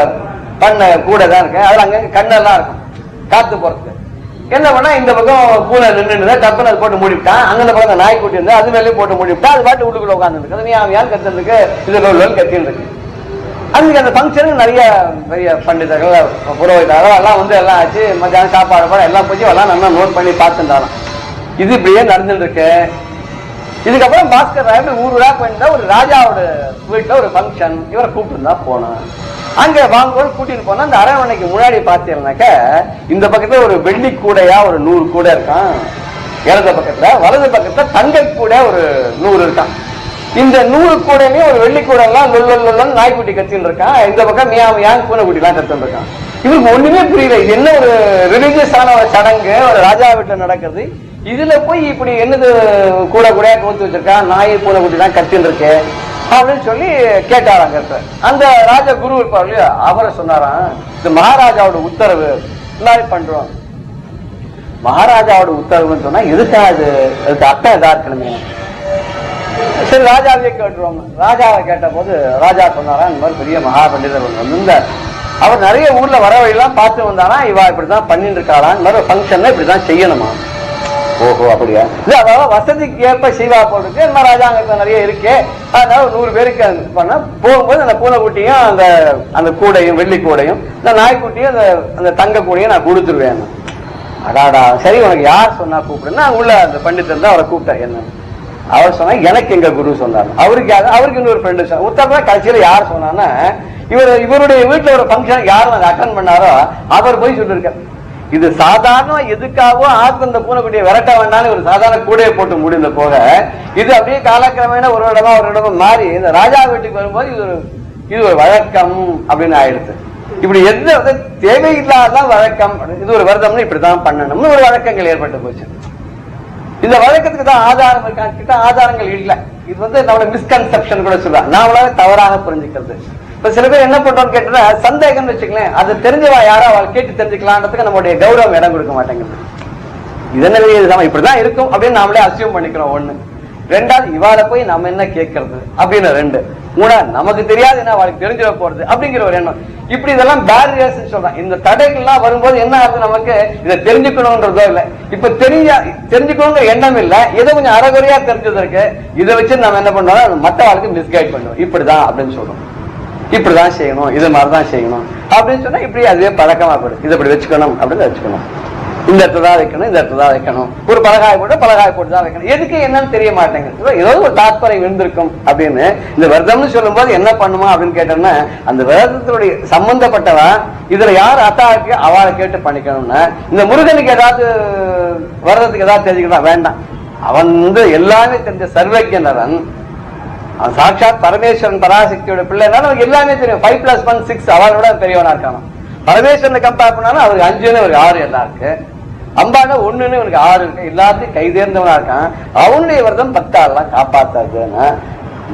பண்ண கூட தான் இருக்கு, அதுல அங்க கண்ணெல்லாம் இருக்கும் காத்து போறதுக்கு. என்ன பண்ணா இந்த பக்கம் பூனை நின்று டப்புன்னு அது போட்டு மூடிவிட்டான். அங்க பக்கம் நாய்க்குட்டி இருந்தா அது மேலேயும் போட்டு மூடிவிட்டா. அது பாட்டு உள்ளுக்குள்ள உட்கார்ந்து இருக்கு. அது யான் கத்துறதுக்கு இது கத்தின்னு இருக்கு. அதுக்கு அந்த ஃபங்க்ஷனுக்கு நிறைய பெரிய பண்டிதர்கள் புரோகிதர்கள் எல்லாம் வந்து எல்லாம் ஆச்சு. மத்தியானம் சாப்பாடு எல்லாம் போச்சு எல்லாம் நல்லா நோட் பண்ணி பார்த்துட்டாலும் இது இப்படியே நடந்துட்டு இருக்கு. இதுக்கப்புறம் பாஸ்கர் ராயர் ஊருடா போயிருந்தா ஒரு ராஜாவோட வீட்டுல ஒரு ஃபங்க்ஷன், இவரை கூப்பிட்டு இருந்தா போனோம். அங்க வாங்க கூட்டிட்டு போனா அந்த அரண்மனைக்கு முன்னாடி பாத்தீங்கன்னாக்க இந்த பக்கத்துல ஒரு வெள்ளி கூடையா ஒரு 100 கூடை இருக்கான். இடது பக்கத்துல வலது பக்கத்துல தங்க கூடை ஒரு 100 இருக்கான். இந்த 100 கூடையிலயும் ஒரு வெள்ளி கூடை எல்லாம் லொல்லொல்லன்னு நாய்க்குட்டி கத்தின்னு இருக்கான். இந்த பக்கம் மியான் பூனைக்குட்டி எல்லாம் கத்துன்னு இருக்கான். இவருக்கு ஒண்ணுமே புரியல. இது என்ன ஒரு ரிலீஜியஸான ஒரு சடங்கு, ஒரு ராஜா வீட்டுல நடக்கிறது. இதுல போய் இப்படி என்னது கூட கூடையா கவுத்து வச்சிருக்கான், நாய் பூனைக்குட்டி எல்லாம் கத்தின்னு இருக்கு அப்படின்னு சொல்லி கேட்டாராங்க. அந்த ராஜா குரு இருப்பார் இல்லையா, அவரை சொன்னாராம், இது மகாராஜாவோட உத்தரவு, எல்லாரும் பண்றோம். மகாராஜாவோட உத்தரவுன்னு சொன்னா எதுக்காது, அதுக்கு அர்த்தம் எதா இருக்கணுமே. சரி ராஜாவே கேட்டுருவாங்க. ராஜாவை கேட்ட போது ராஜா சொன்னாரா, இந்த மாதிரி பெரிய மகா பண்டிதர் வந்து அவர் நிறைய ஊர்ல வர வழியெல்லாம் பார்த்து வந்தாரா, இவா இப்படிதான் பண்ணிட்டு இருக்காளா, இந்த மாதிரி ஃபங்க்ஷன்ல இப்படிதான் செய்யணுமா. ஓஹோ அப்படியா? இல்ல அதாவது வசதிக்கு ஏற்ப சீவா போட்டுருக்கு, இந்த மாதிரி ராஜாங்கத்துல நிறைய இருக்கு, அதனால 100 பேருக்கு பண்ண போகும்போது அந்த பூனைக்குட்டியும் அந்த கூடையும் வெள்ளி கூடையும் இந்த நாய்க்குட்டியும் அந்த தங்க கூடையும் நான் கொடுத்துருவேன். அடாடா சரி, உனக்கு யார் சொன்னா கூப்பிடுன்னா உள்ள அந்த பண்டிதர் தான் அவரை கூப்பிட்டேன். என்ன அவர் சொன்னா எனக்கு எங்க குரு சொன்னார். அவருக்கு இன்னொரு ஃப்ரெண்டு சொன்னார். உத்தரவு கடைசியில யார் சொன்னான்னா இவருடைய வீட்டுல ஒரு ஃபங்க்ஷன் யாரும் அதை அட்டன் பண்ணாரோ அவர் போய் சொல்லியிருக்கார். இது சாதாரண எதுக்காகவோ அந்த பூனைக்குட்டியை விரட்ட வேண்டாம்னு ஒரு சாதாரண கூடையை போட்டு முடிந்த போக இது அப்படியே காலக்கிரமேண ஒரு இடமா மாறி இந்த ராஜா வீட்டுக்கு வரும்போது இது ஒரு வழக்கம் அப்படின்னு ஆயிடுச்சு. இப்படி எந்த தேவையில்லாத வழக்கம், இது ஒரு விரதம்னு இப்படிதான் பண்ணணும்னு ஒரு வழக்கங்கள் ஏற்பட்டு போச்சு. இந்த வழக்கத்துக்கு தான் ஆதாரம் இருக்கான்னு ஆதாரங்கள் இல்லை. இது நம்மளோட மிஸ்கன்செப்ஷன் கூட சொல்லலாம், நாமளாவே தவறாக புரிஞ்சுக்கிறது. இப்ப சில பேர் என்ன பண்றோம்னு கேட்டா சந்தேகம்னு வச்சுக்கலாம், அது தெரிஞ்சவா யாரோ அவள் கேட்டு தெரிஞ்சுக்கலான்றதுக்கு நம்மளுடைய கௌரவம் இடம் கொடுக்க மாட்டேங்குது. இது என்ன இப்படிதான் இருக்கும் அப்படின்னு நாமளே அசியூம் பண்ணிக்கிறோம். ஒண்ணு. ரெண்டாவது, இவாளை போய் நம்ம என்ன கேட்கறது அப்படின்னு. ரெண்டு. மூணாவது, நமக்கு தெரியாது என்ன அவளுக்கு தெரிஞ்சிட போறது அப்படிங்கிற ஒரு எண்ணம். இப்படி இதெல்லாம் பேரியர்ஸ் சொல்றான். இந்த தடைகள்லாம் வரும்போது என்ன ஆகுது, நமக்கு இதை தெரிஞ்சுக்கணும்ன்றதோ இல்லை, இப்ப தெரிஞ்சுக்கணுங்கிற எண்ணம் இல்லை, ஏதோ கொஞ்சம் அறகுறையா தெரிஞ்சதற்கு இதை வச்சு நம்ம என்ன பண்றோம், மற்ற ஆளுக்கு மிஸ்கைட் பண்ணுவோம். இப்படிதான் அப்படின்னு சொல்றோம், இப்படிதான் செய்யணும், இது மாதிரிதான் செய்யணும் அப்படின்னு சொன்னா இப்படி அதுவே பழக்கமா போயிடும். இதை இப்படி வச்சுக்கணும் அப்படின்னு வச்சுக்கணும், இந்த இடத்துல தான் வைக்கணும், இந்த இடத்துல தான் வைக்கணும், ஒரு பலகாய் போட்டு தான் வைக்கணும். எதுக்கு என்னன்னு தெரிய மாட்டேங்குது. ஏதோ ஒரு தாத்பரியம் இருந்திருக்கும் அப்படின்னு. இந்த விரதம்னு சொல்லும் போது என்ன பண்ணுமா அப்படின்னு கேட்டோம்னா, அந்த விரதத்தினுடைய சம்பந்தப்பட்டவன் இதுல யார் அத்தாக்கு அவளை கேட்டு பண்ணிக்கணும்னா, இந்த முருகனுக்கு ஏதாவது விரதத்துக்கு ஏதாவது தெரிஞ்சுக்கலாம் வேண்டாம். அவன் எல்லாமே தெரிஞ்ச சர்வஜனவன், அவன் சாட்சாத் பரமேஸ்வரன் பராசக்தியோட பிள்ளைனால அவனுக்கு எல்லாமே தெரியும். 5+1 6 அவளோட பெரியவனா இருக்கான். பரமேஸ்வரனை கம்பேர் பண்ணாலும் அவருக்கு 5 அவருக்கு 6 எல்லாம் இருக்கு. அம்பான 1 இவனுக்கு 6 இருக்கு. எல்லாத்தையும் கைதேர்ந்தவனா இருக்கான். அவனுடைய விரதம் 10 காப்பாத்தாதுன்னா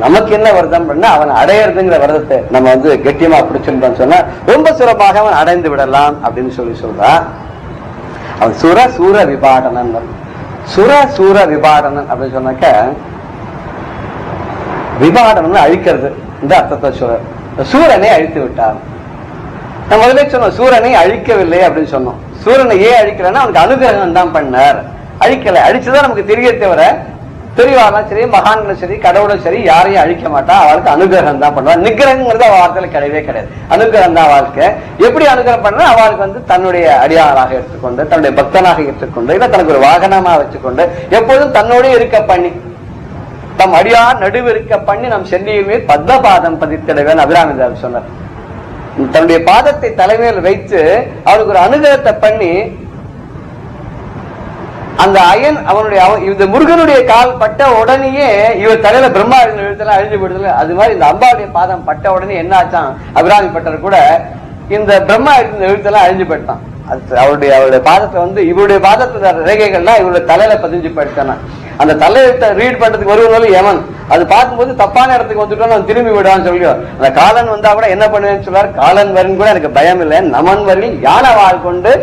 நமக்கு என்ன விரதம் பண்ண, அவன் அடையறதுங்கிற விரதத்தை நம்ம கெட்டியமா பிடிச்சிருந்தோம்னு சொன்னா ரொம்ப சுலபமாக அவன் அடைந்து விடலாம் அப்படின்னு சொல்றான். அவன் சூர விபாடனன். சூர விபாடனன் அப்படின்னு சொன்னாக்க, விபாடனன் அழிக்கிறது இந்த அர்த்தத்தை சொல்ற. சூரனை அழித்து விட்டார். நம்ம முதல்ல சொன்னோம் சூரனை அழிக்கவில்லை அப்படின்னு சொன்னோம். சூரனை ஏன் அழிக்கலன்னா அவனுக்கு அனுகிரகம் தான் பண்ணார், அழிக்கல. அழிச்சுதான் நமக்கு தெரிய தவிர, தெரியவாதான் சரி, மகான்களும் சரி, கடவுளும் சரி, யாரையும் அழிக்க மாட்டா. அவளுக்கு அனுகிரகம் தான் பண்ணுவார். நிகிரகங்கிறது அவ வார்த்தையில கிடையவே கிடையாது. அனுகிரகம் தான் வாழ்க்கை. எப்படி அனுகிரகம் பண்ணா, அவளுக்கு தன்னுடைய அடியாராக எடுத்துக்கொண்டு, தன்னுடைய பக்தனாக எடுத்துக்கொண்டு, இல்ல தனக்கு ஒரு வாகனமா வச்சுக்கொண்டு, எப்பொழுதும் தன்னோட இருக்க பண்ணி, தம் அடியார் நடுவு இருக்க பண்ணி, நம் சென்னையுமே பத்மபாதம் பதித்திடவேன் அபிராமிதார் சொன்னார். தன்னுடைய பாதத்தை தலைமையில் வைத்து அவனுக்கு ஒரு அனுகிரகத்தை பண்ணி, அந்த அயன் அவனுடைய இந்த முருகனுடைய கால் பட்ட உடனேயே இவர் தலையில பிரம்மா எழுத்தெல்லாம் அழிஞ்சு போடுதல. அது மாதிரி இந்த அம்பாவுடைய பாதம் பட்ட உடனே என்ன ஆச்சான், அபிராமி பட்டர் கூட இந்த பிரம்மா எழுத்தெல்லாம் அழிஞ்சு போயிட்டான். அவருடைய பாதத்தை இவருடைய பாதத்துல ரேகைகள்லாம் இவருடைய தலையில பதிஞ்சு போயிட்டானா. அந்த தலையெழுத்தை ரீட் பண்றதுக்கு வருவதாலும் எவன் அது பார்க்கும்போது தப்பான இடத்துக்கு வந்துட்டோம், அவன் திரும்பி விடுவான்னு சொல்லியோ. அந்த காலன் வந்தா கூட என்ன பண்ணுவேன்னு சொல்றாரு, காலன் வரின் கூட எனக்கு பயம் இல்லை, நமன் வரில் ஞான வாழ் கொண்டு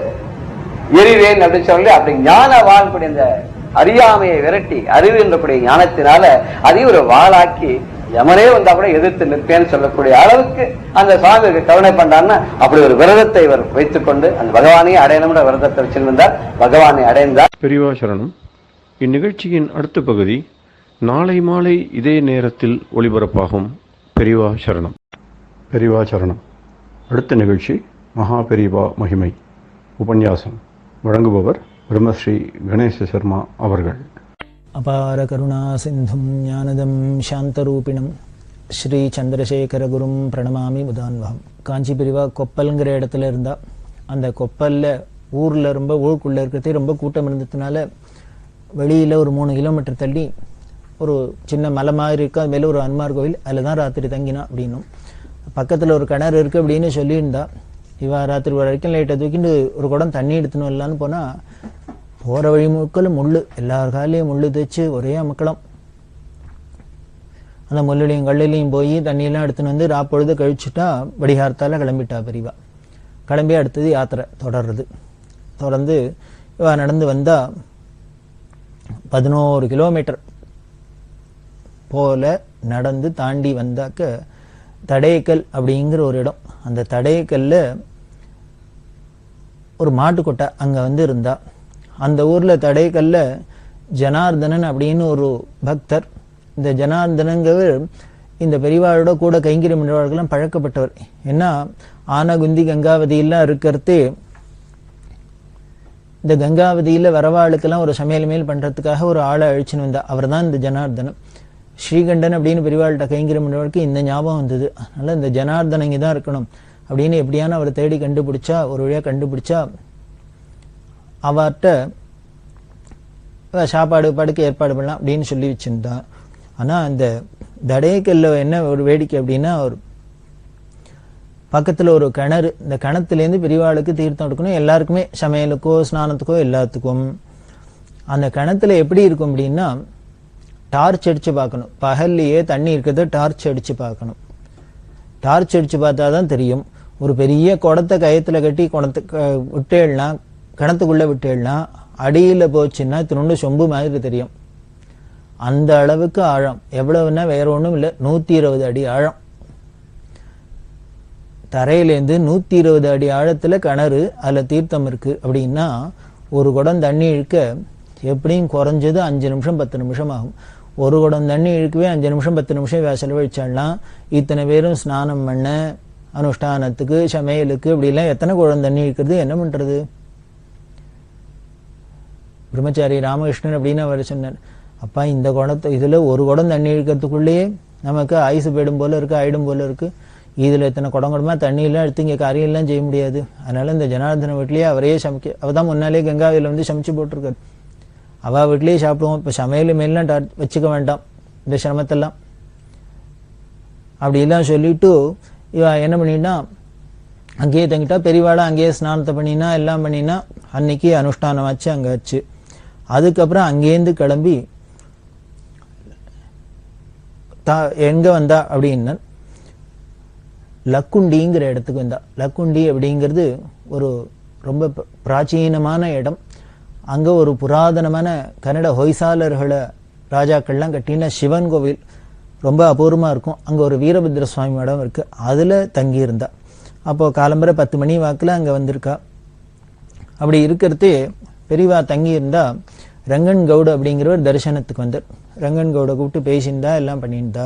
எரிவேன் அப்படின்னு சொல்லி, அப்படி ஞான வாழ்க்கூடிய அந்த அறியாமையை விரட்டி அறிவு என்றக்கூடிய ஞானத்தினால அதையும் ஒரு வாளாக்கி யமனே வந்தா கூட எதிர்த்து நிற்பேன்னு சொல்லக்கூடிய அளவுக்கு அந்த சுவாமிக்கு கருணை பண்றான்னா, அப்படி ஒரு விரதத்தை இவர் வைத்துக் கொண்டு அந்த பகவானை அடையணும்ன்ற விரதத்தை வச்சிருந்தார். பகவானை அடைந்தார். பெரியவா சரணம். இந்நிகழ்ச்சியின் அடுத்த பகுதி நாளை மாலை இதே நேரத்தில் ஒளிபரப்பாகும். பெரியவா சரணம். பெரியவா சரணம். அடுத்த நிகழ்ச்சி மகா பெரியவா மகிமை உபன்யாசம். வழங்குபவர் பிரம்மஸ்ரீ கணேச சர்மா அவர்கள். அபார கருணா சிந்தும் ஞானதம் சாந்தரூபிணம் ஸ்ரீ சந்திரசேகர குரும் பிரணமாமி முதான்வகம். காஞ்சி பிரிவா கொப்பல்ங்கிற இடத்துல இருந்தா, அந்த கொப்பல்ல ஊர்ல ரொம்ப ஊருக்குள்ள இருக்கிறதே ரொம்ப கூட்டம் இருந்ததுனால வெளியில ஒரு 3 கிலோமீட்டர் தள்ளி ஒரு சின்ன மலை மாதிரி இருக்கு, அது மேல ஒரு அனுமார் கோவில், அதில் தான் ராத்திரி தங்கினா அப்படின்னும். பக்கத்துல ஒரு கிணறு இருக்கு அப்படின்னு சொல்லியிருந்தா. இவா ராத்திரி வரைக்கும் லைட்டை தூக்கிட்டு ஒரு குடம் தண்ணி எடுத்துன்னு வரலான்னு போனா, போற வழி முழுக்கலும் முள்ளு, எல்லார் காலையும் முள்ளு தைச்சு ஒரே அமக்கலாம். அந்த முள்ளுலையும் கல்லுலையும் போய் தண்ணியெல்லாம் எடுத்துன்னு வந்து ராப்பொழுது கழிச்சுட்டா வடிகாரத்தால கிளம்பிட்டா பெரியவா. கிளம்பி அடுத்தது யாத்திரை தொடர்ந்து இவா நடந்து வந்தா 11 கிலோமீட்டர் போல நடந்து தாண்டி வந்தாக்க தடையக்கல் அப்படிங்கிற ஒரு இடம். அந்த தடையக்கல்ல ஒரு மாட்டுக்கொட்டை அங்க இருந்தா. அந்த ஊர்ல தடைக்கல்ல ஜனார்தனன் அப்படின்னு ஒரு பக்தர். இந்த ஜனார்தனங்கிறவர் இந்த பெரியவாளோட கூட கைங்கரியம் பண்ணுவார்கள்லாம் பழக்கப்பட்டவர். ஏன்னா ஆனகுந்தி கங்காவதி எல்லாம் இருக்கிறது இந்த கங்காவதியில வரவாளுக்கெல்லாம் ஒரு சமையல் மேல் பண்றதுக்காக ஒரு ஆளை அழிச்சுன்னு வந்தா. அவர் தான் இந்த ஜனார்தனன். ஸ்ரீகண்டன் அப்படின்னு பெரியவாள்கிட்ட கைங்கரியம் பண்ணுவாருக்கு இந்த ஞாபகம் வந்தது. அதனால இந்த ஜனார்தனன் இங்கதான் இருக்கணும் அப்படின்னு எப்படியான அவரை தேடி கண்டுபிடிச்சா, ஒரு வழியா கண்டுபிடிச்சா அவர்கிட்ட சாப்பாடு படுக்க ஏற்பாடு பண்ணலாம் அப்படின்னு சொல்லி வச்சிருந்தான். ஆனா அந்த தடேக்கல்ல என்ன ஒரு வேடிக்கை அப்படின்னா, ஒரு பக்கத்துல ஒரு கிணறு, இந்த கிணத்துலேருந்து பெரியவாளுக்கு தீர்த்தம் எடுக்கணும், எல்லாருக்குமே சமையலுக்கோ ஸ்நானத்துக்கோ எல்லாத்துக்கும். அந்த கிணத்துல எப்படி இருக்கும் அப்படின்னா டார்ச் அடிச்சு பார்க்கணும். பகல்லையே தண்ணி இருக்கிறத டார்ச் அடிச்சு பார்க்கணும். டார்ச் அடிச்சு பார்த்தாதான் தெரியும். ஒரு பெரிய குடத்தை கயத்துல கட்டி குடத்தை விட்டேடலாம், கிணத்துக்குள்ள விட்டேடலாம், அடியில போச்சுன்னா திருண்டு சொம்பு மாதிரி தெரியும். அந்த அளவுக்கு ஆழம். எவ்வளவுன்னா வேற ஒண்ணும் இல்லை, 120 அடி ஆழம். தரையிலேருந்து 120 அடி ஆழத்துல கிணறு, அதுல தீர்த்தம் இருக்கு அப்படின்னா ஒரு குடம் தண்ணி இழுக்க எப்படியும் குறைஞ்சது 5 நிமிஷம் 10 நிமிஷம் ஆகும். ஒரு குடம் தண்ணி இழுக்கவே 5 நிமிஷம் 10 நிமிஷம் செலவழிச்சாலாம். இத்தனை பேரும் ஸ்நானம் பண்ண, அனுஷ்டானத்துக்கு, சமையலுக்கு இப்படிலாம் எத்தனை குடம் தண்ணி இழுக்கிறது, என்ன பண்றது? பிரம்மச்சாரி ராமகிருஷ்ணன் அப்படின்னு அவர் சொன்னார், அப்பா இந்த குடத்தை இதுல ஒரு குடம் தண்ணி இழுக்கிறதுக்குள்ளேயே நமக்கு ஆயுசு போயிடும் போல இருக்கு, ஆயிடும் போல இருக்கு. இதுல இத்தனை குடம் குடமா தண்ணி எல்லாம் எடுத்து இங்க காரியெல்லாம் செய்ய முடியாது. அதனால இந்த ஜனார்தன வீட்லயே அவரையே சமைக்க, அவதான் முன்னாலே கங்காவில வந்து சமைச்சு போட்டிருக்காரு. அவ வீட்லயே சாப்பிடுவோம், இப்ப சமையல் மேலாம் வச்சுக்க வேண்டாம் இந்த சிரமத்தெல்லாம் அப்படி எல்லாம் சொல்லிட்டு இவ என்ன பண்ணினா அங்கேயே தங்கிட்டா. பெரியவாளா அங்கேயே ஸ்நானத்தை பண்ணினா, எல்லாம் பண்ணினா. அன்னைக்கு அனுஷ்டானம் ஆச்சு, அங்க ஆச்சு. அதுக்கப்புறம் அங்கேருந்து கிளம்பி எங்க வந்தா அப்படின்னா லக்குண்டிங்கிற இடத்துக்கு வந்தா. லக்குண்டி அப்படிங்கிறது ஒரு ரொம்ப பிராச்சீனமான இடம். அங்க ஒரு புராதனமான கன்னட ஹொய்சாலர்களை ராஜாக்கள்லாம் கட்டின சிவன் கோவில் ரொம்ப அபூர்வமா இருக்கும். அங்க ஒரு வீரபத்ர சுவாமி இடம் இருக்கு, அதுல தங்கி இருந்தா. அப்போ காலம்பரை 10 மணி வாக்குல அங்க வந்திருக்கா. அப்படி இருக்கிறது பெரியவா தங்கி இருந்தா. ரங்கன் கவுடு அப்படிங்கிறவர் தரிசனத்துக்கு வந்தார். ரங்கன் கவுட கூப்பிட்டு பேசியிருந்தா, எல்லாம் பண்ணியிருந்தா.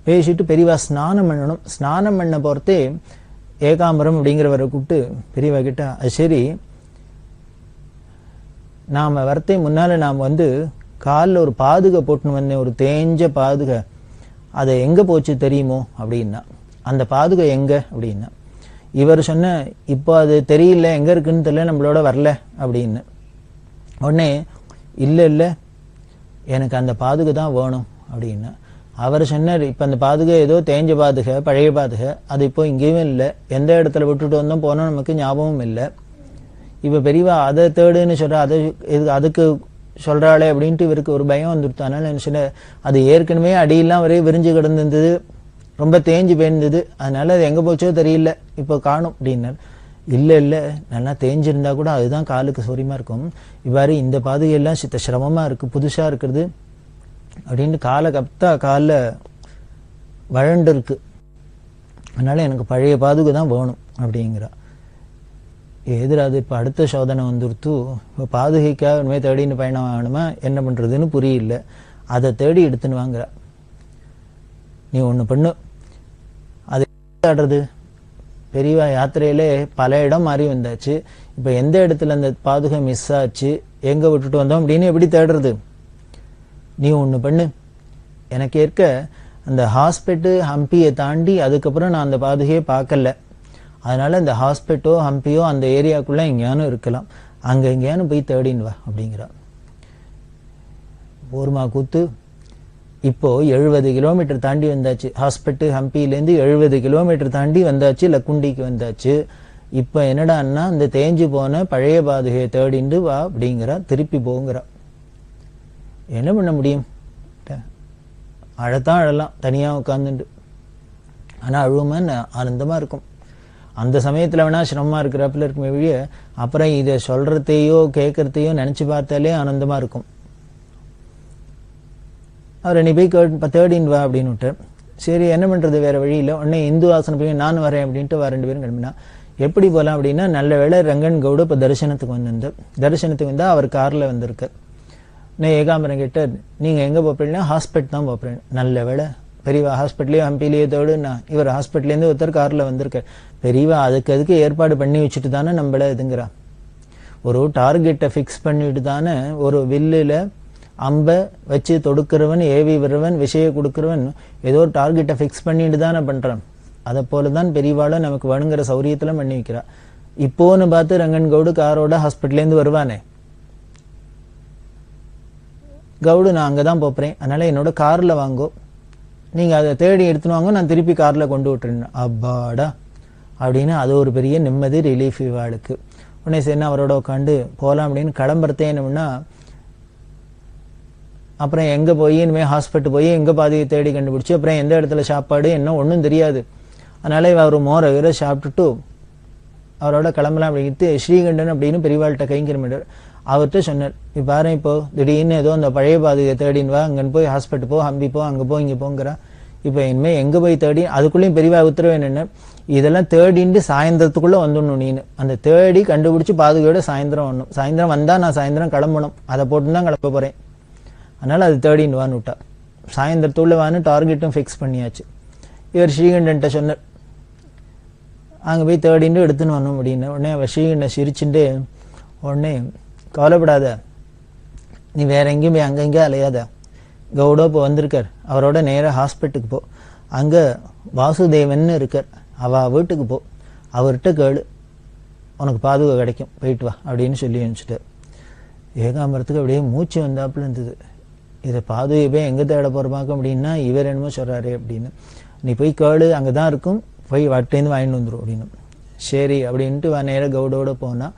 பேசிட்டு பெரியவா ஸ்நானம் பண்ணணும். ஸ்நானம் பண்ண போறதே ஏகாம்பரம் அப்படிங்கிறவரை கூப்பிட்டு பெரியவா கிட்ட, அது சரி நாம வரத்தை முன்னால நாம் வந்து காலில் ஒரு பாதுகை போட்டுன்னு வந்தேன், ஒரு தேஞ்ச பாதுகை, அதை எங்க போச்சு தெரியுமோ அப்படின்னா. அந்த பாதுகை எங்க அப்படின்னா இவர் சொன்ன, இப்போ அது தெரியல, எங்க இருக்குன்னு தெரியல, நம்மளோட வரல அப்படின்னு. உடனே இல்ல எனக்கு அந்த பாதுகை தான் வேணும் அப்படின்னா. அவர் சொன்னார், இப்ப அந்த பாதுகை ஏதோ தேஞ்ச பாதுகை, பழைய பாதுகை, அது இப்போ இங்கேயுமே இல்லை, எந்த இடத்துல விட்டுட்டு வந்தோம் போனோம் நமக்கு ஞாபகமும் இல்லை. இப்ப பெரியவா அதை தேடுன்னு சொல்ற, அதை அதுக்கு சொல்றாளே அப்படின்ட்டு இவருக்கு ஒரு பயம் வந்துடுத்து. அதனால என்ன சொன்ன, அது ஏற்கனவே அடியெல்லாம் ஒரே விரிஞ்சு கிடந்திருந்தது, ரொம்ப தேஞ்சு போயிருந்தது, அதனால அது எங்க போச்சோ தெரியல, இப்போ காணும் அப்படின்னார். இல்ல நல்லா தேஞ்சிருந்தா கூட அதுதான் காலுக்கு சௌரியமா இருக்கும். இவ்வாறு இந்த பாதுகையெல்லாம் சித்த சிரமமா இருக்கு, புதுசா இருக்கிறது அப்படின்னு காலை கப்தா காலில் வழண்டு இருக்கு. அதனால எனக்கு பழைய பாதுகை தான் வேணும் அப்படிங்கிறா. எதிராது இப்ப அடுத்த சோதனை வந்துருத்து. இப்போ பாதுகைக்காக உண்மையை தேடின்னு பயணம் ஆகணுமா, என்ன பண்றதுன்னு புரியல. அதை தேடி எடுத்துன்னு வாங்குறா. நீ ஒண்ணு பண்ணு, அது ஆடுறது. பெரியவா யாத்திரையிலே பல இடம் மாறி வந்தாச்சு. இப்ப எந்த இடத்துல அந்த பாதுகை மிஸ் ஆச்சு, எங்க விட்டுட்டு வந்தோம் அப்படின்னு எப்படி தேடுறது? நீ ஒண்ணு பண்ணு, எனக்கு ஏற்க அந்த ஹாஸ்பிட்டல் ஹம்பியை தாண்டி அதுக்கப்புறம் நான் அந்த பாதுகையை பார்க்கல. அதனால இந்த ஹாஸ்பிட்டோ ஹம்பியோ அந்த ஏரியாக்குள்ள எங்கேயானும் இருக்கலாம், அங்க எங்கேயானு போய் தேடின்னு வா அப்படிங்கிறா. ஊர்மா கூத்து. இப்போ 70 கிலோமீட்டர் தாண்டி வந்தாச்சு. ஹாஸ்பிட்டல் ஹம்பியிலேருந்து 70 கிலோமீட்டர் தாண்டி வந்தாச்சு, லக்குண்டிக்கு வந்தாச்சு. இப்ப என்னடான்னா அந்த தேஞ்சு போன பழைய பாதுகையை தேடிண்டு வா அப்படிங்கிறா. திருப்பி போங்கிறா. என்ன பண்ண முடியும்? அழத்தான் அழலாம் தனியா உட்காந்துண்டு. ஆனா அழுவுமா ஆனந்தமா இருக்கும். அந்த சமயத்துல வேணா சிரமமா இருக்கிறப்பல இருக்குமே வழிய, அப்புறம் இதை சொல்றதையோ கேட்கறதையோ நினைச்சு பார்த்தாலே ஆனந்தமா இருக்கும். அவரை நீ போய் தேடின்னு வா அப்படின்னு விட்டார். சரி என்ன பண்றது, வேற வழி இல்லை. உடனே இந்து வாசனை போய் நான் வரேன் அப்படின்ட்டு 2 பேரும் கிளம்பினா. எப்படி போகலாம் அப்படின்னா, நல்ல வேளை ரங்கன் கவுடு இப்போ தரிசனத்துக்கு வந்தால் அவர் காரில் வந்திருக்கார். நான் ஏகாம்பரம் கேட்டார், நீங்கள் எங்கே போகிறீங்கன்னா ஹாஸ்பிட்டல் தான் போகிறேன். நல்ல வேளை பெரியவா ஹாஸ்பிட்டலே ஹம்பிலேயே தோடுன்னா இவர் ஹாஸ்பிட்டலேருந்து ஒருத்தர் காரில் வந்திருக்கார். பெரியவா அதுக்கு ஏற்பாடு பண்ணி வச்சுட்டு தானே நம்மள இதுங்கிறா. ஒரு டார்கெட்டை ஃபிக்ஸ் பண்ணிட்டு தானே ஒரு வில்லில் அம்பை வச்சு தொடுக்கிறவன், ஏவி விடுறவன், விஷய கொடுக்குறவன் ஏதோ ஒரு டார்கெட்டை ஃபிக்ஸ் பண்ணிட்டு தானே பண்ணுறான். அதை போல தான் பெரியவாளும் நமக்கு வேணுங்கிற சௌரியத்தில் பண்ணி வைக்கிறா. இப்போன்னு பார்த்து ரங்கன் கவுடு காரோட ஹாஸ்பிட்டலேருந்து வருவானே, கவுடு நான் அங்கே தான் போகிறேன், அதனால் என்னோட காரில் வாங்கோ, நீங்கள் அதை தேடி எடுத்துன்னு வாங்க, நான் திருப்பி காரில் கொண்டு விட்டுறேன். அப்பாடா அப்படின்னு அது ஒரு பெரிய நிம்மதி, ரிலீஃப் இவாளுக்கு. உடனே சரினா அவரோட உட்காந்து போகலாம் அப்படின்னு கிளம்புறதே என்னன்னா, அப்புறம் எங்கே போய் இனிமேல் ஹாஸ்பிட்டல் போய் எங்கே பாதியை தேடி கண்டுபிடிச்சி அப்புறம் எந்த இடத்துல சாப்பாடு என்ன ஒன்றும் தெரியாது. அதனால அவர் மோரை வீர சாப்பிட்டுட்டு அவரோட கிளம்பலாம் அப்படின்ட்டு ஸ்ரீகண்டன் அப்படின்னு பெரியவாள்கிட்ட கைங்கிரமிட்டார். அவர்கிட்ட சொன்னார், இப்போ பாரு, இப்போ திடீர்னு ஏதோ அந்த பழைய பாதையை தேடின்னு வா, அங்கே போய் ஹாஸ்பிட்டல் போ, ஹம்பி போ, அங்கே போ, இங்கே போங்கிறா. இப்போ இனிமேல் எங்கே போய் தேடி, அதுக்குள்ளேயும் பெரியவா உத்தரவு என்னென்ன, இதெல்லாம் தேடிட்டு சாயந்தரத்துக்குள்ளே வந்துடணும். நீனு அந்த தேடி கண்டுபிடிச்சி பாதுகையோட சாயந்தரம் வரணும். சாயந்தரம் வந்தால் நான் சாயந்தரம் கிளம்பணும், அதை போட்டு தான் கிளம்ப போகிறேன். அதனால் அது தேடின்னு வான்னு விட்டா. சாயந்தரத்துள்ள வான்னு டார்கெட்டும் ஃபிக்ஸ் பண்ணியாச்சு. இவர் ஸ்ரீகண்டன்ட்ட சொன்னார், அங்கே போய் தேடிட்டு எடுத்துன்னு வரணும் அப்படின்னு. உடனே அவர் ஸ்ரீகண்டன் சிரிச்சுட்டு, உடனே கவலைப்படாத, நீ வேற எங்கேயும் போய் அங்கே அலையாத, கவுடோ இப்போ வந்திருக்கார், அவரோட நேராக ஹாஸ்பிட்டலுக்கு போ, அங்கே வாசுதேவன் இருக்கார், அவள் வீட்டுக்கு போ, அவர்கிட்ட கேளு, உனக்கு பாதுகா கிடைக்கும், போயிட்டு வா அப்படின்னு சொல்லி அனுப்பிச்சிட்டார். ஏகாம்பரத்துக்கு அப்படியே மூச்சு வந்தாப்புல இருந்தது. இதை பாதுகை போய் எங்கே தேட போகிறப்பாக்க அப்படின்னா, இவர் என்னமோ சொல்கிறாரு அப்படின்னு. நீ போய் கேளு, அங்கே தான் இருக்கும், போய் வட்டேருந்து வாங்கிட்டு வந்துடும் அப்படின்னு. சரி அப்படின்ட்டு நேராக கவுடோட போனால்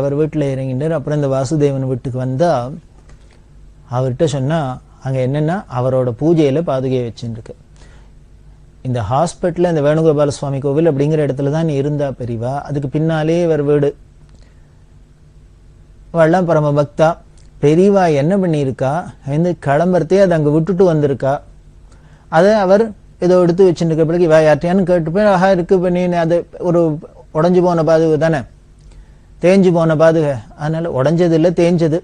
அவர் வீட்டில் இறங்கிட்டார். அப்புறம் இந்த வாசுதேவன் வீட்டுக்கு வந்தால் அவர்கிட்ட சொன்னால், அங்கே என்னென்னா அவரோட பூஜையில் பாதுகையை வச்சுருக்கு. இந்த ஹாஸ்பிட்டலில் இந்த வேணுகோபால சுவாமி கோவில் அப்படிங்கிற இடத்துல தான் நீ இருந்தா பெரியவா, அதுக்கு பின்னாலே இவர் வீடு. அவள்லாம் பரம பக்தா. பெரியவா என்ன பண்ணியிருக்கா, இந்த கிளம்புறதே அதை அங்கே விட்டுட்டு வந்திருக்கா. அதை அவர் ஏதோ எடுத்து வச்சுருக்க பிறகு இவா யார்ட்டையான்னு கேட்டு போய், ஆஹா இருக்கு பண்ணி, அது ஒரு உடஞ்சி போன பாதுகை தானே, தேஞ்சு போன பாதுகை, அதனால உடஞ்சது இல்லை தேஞ்சது,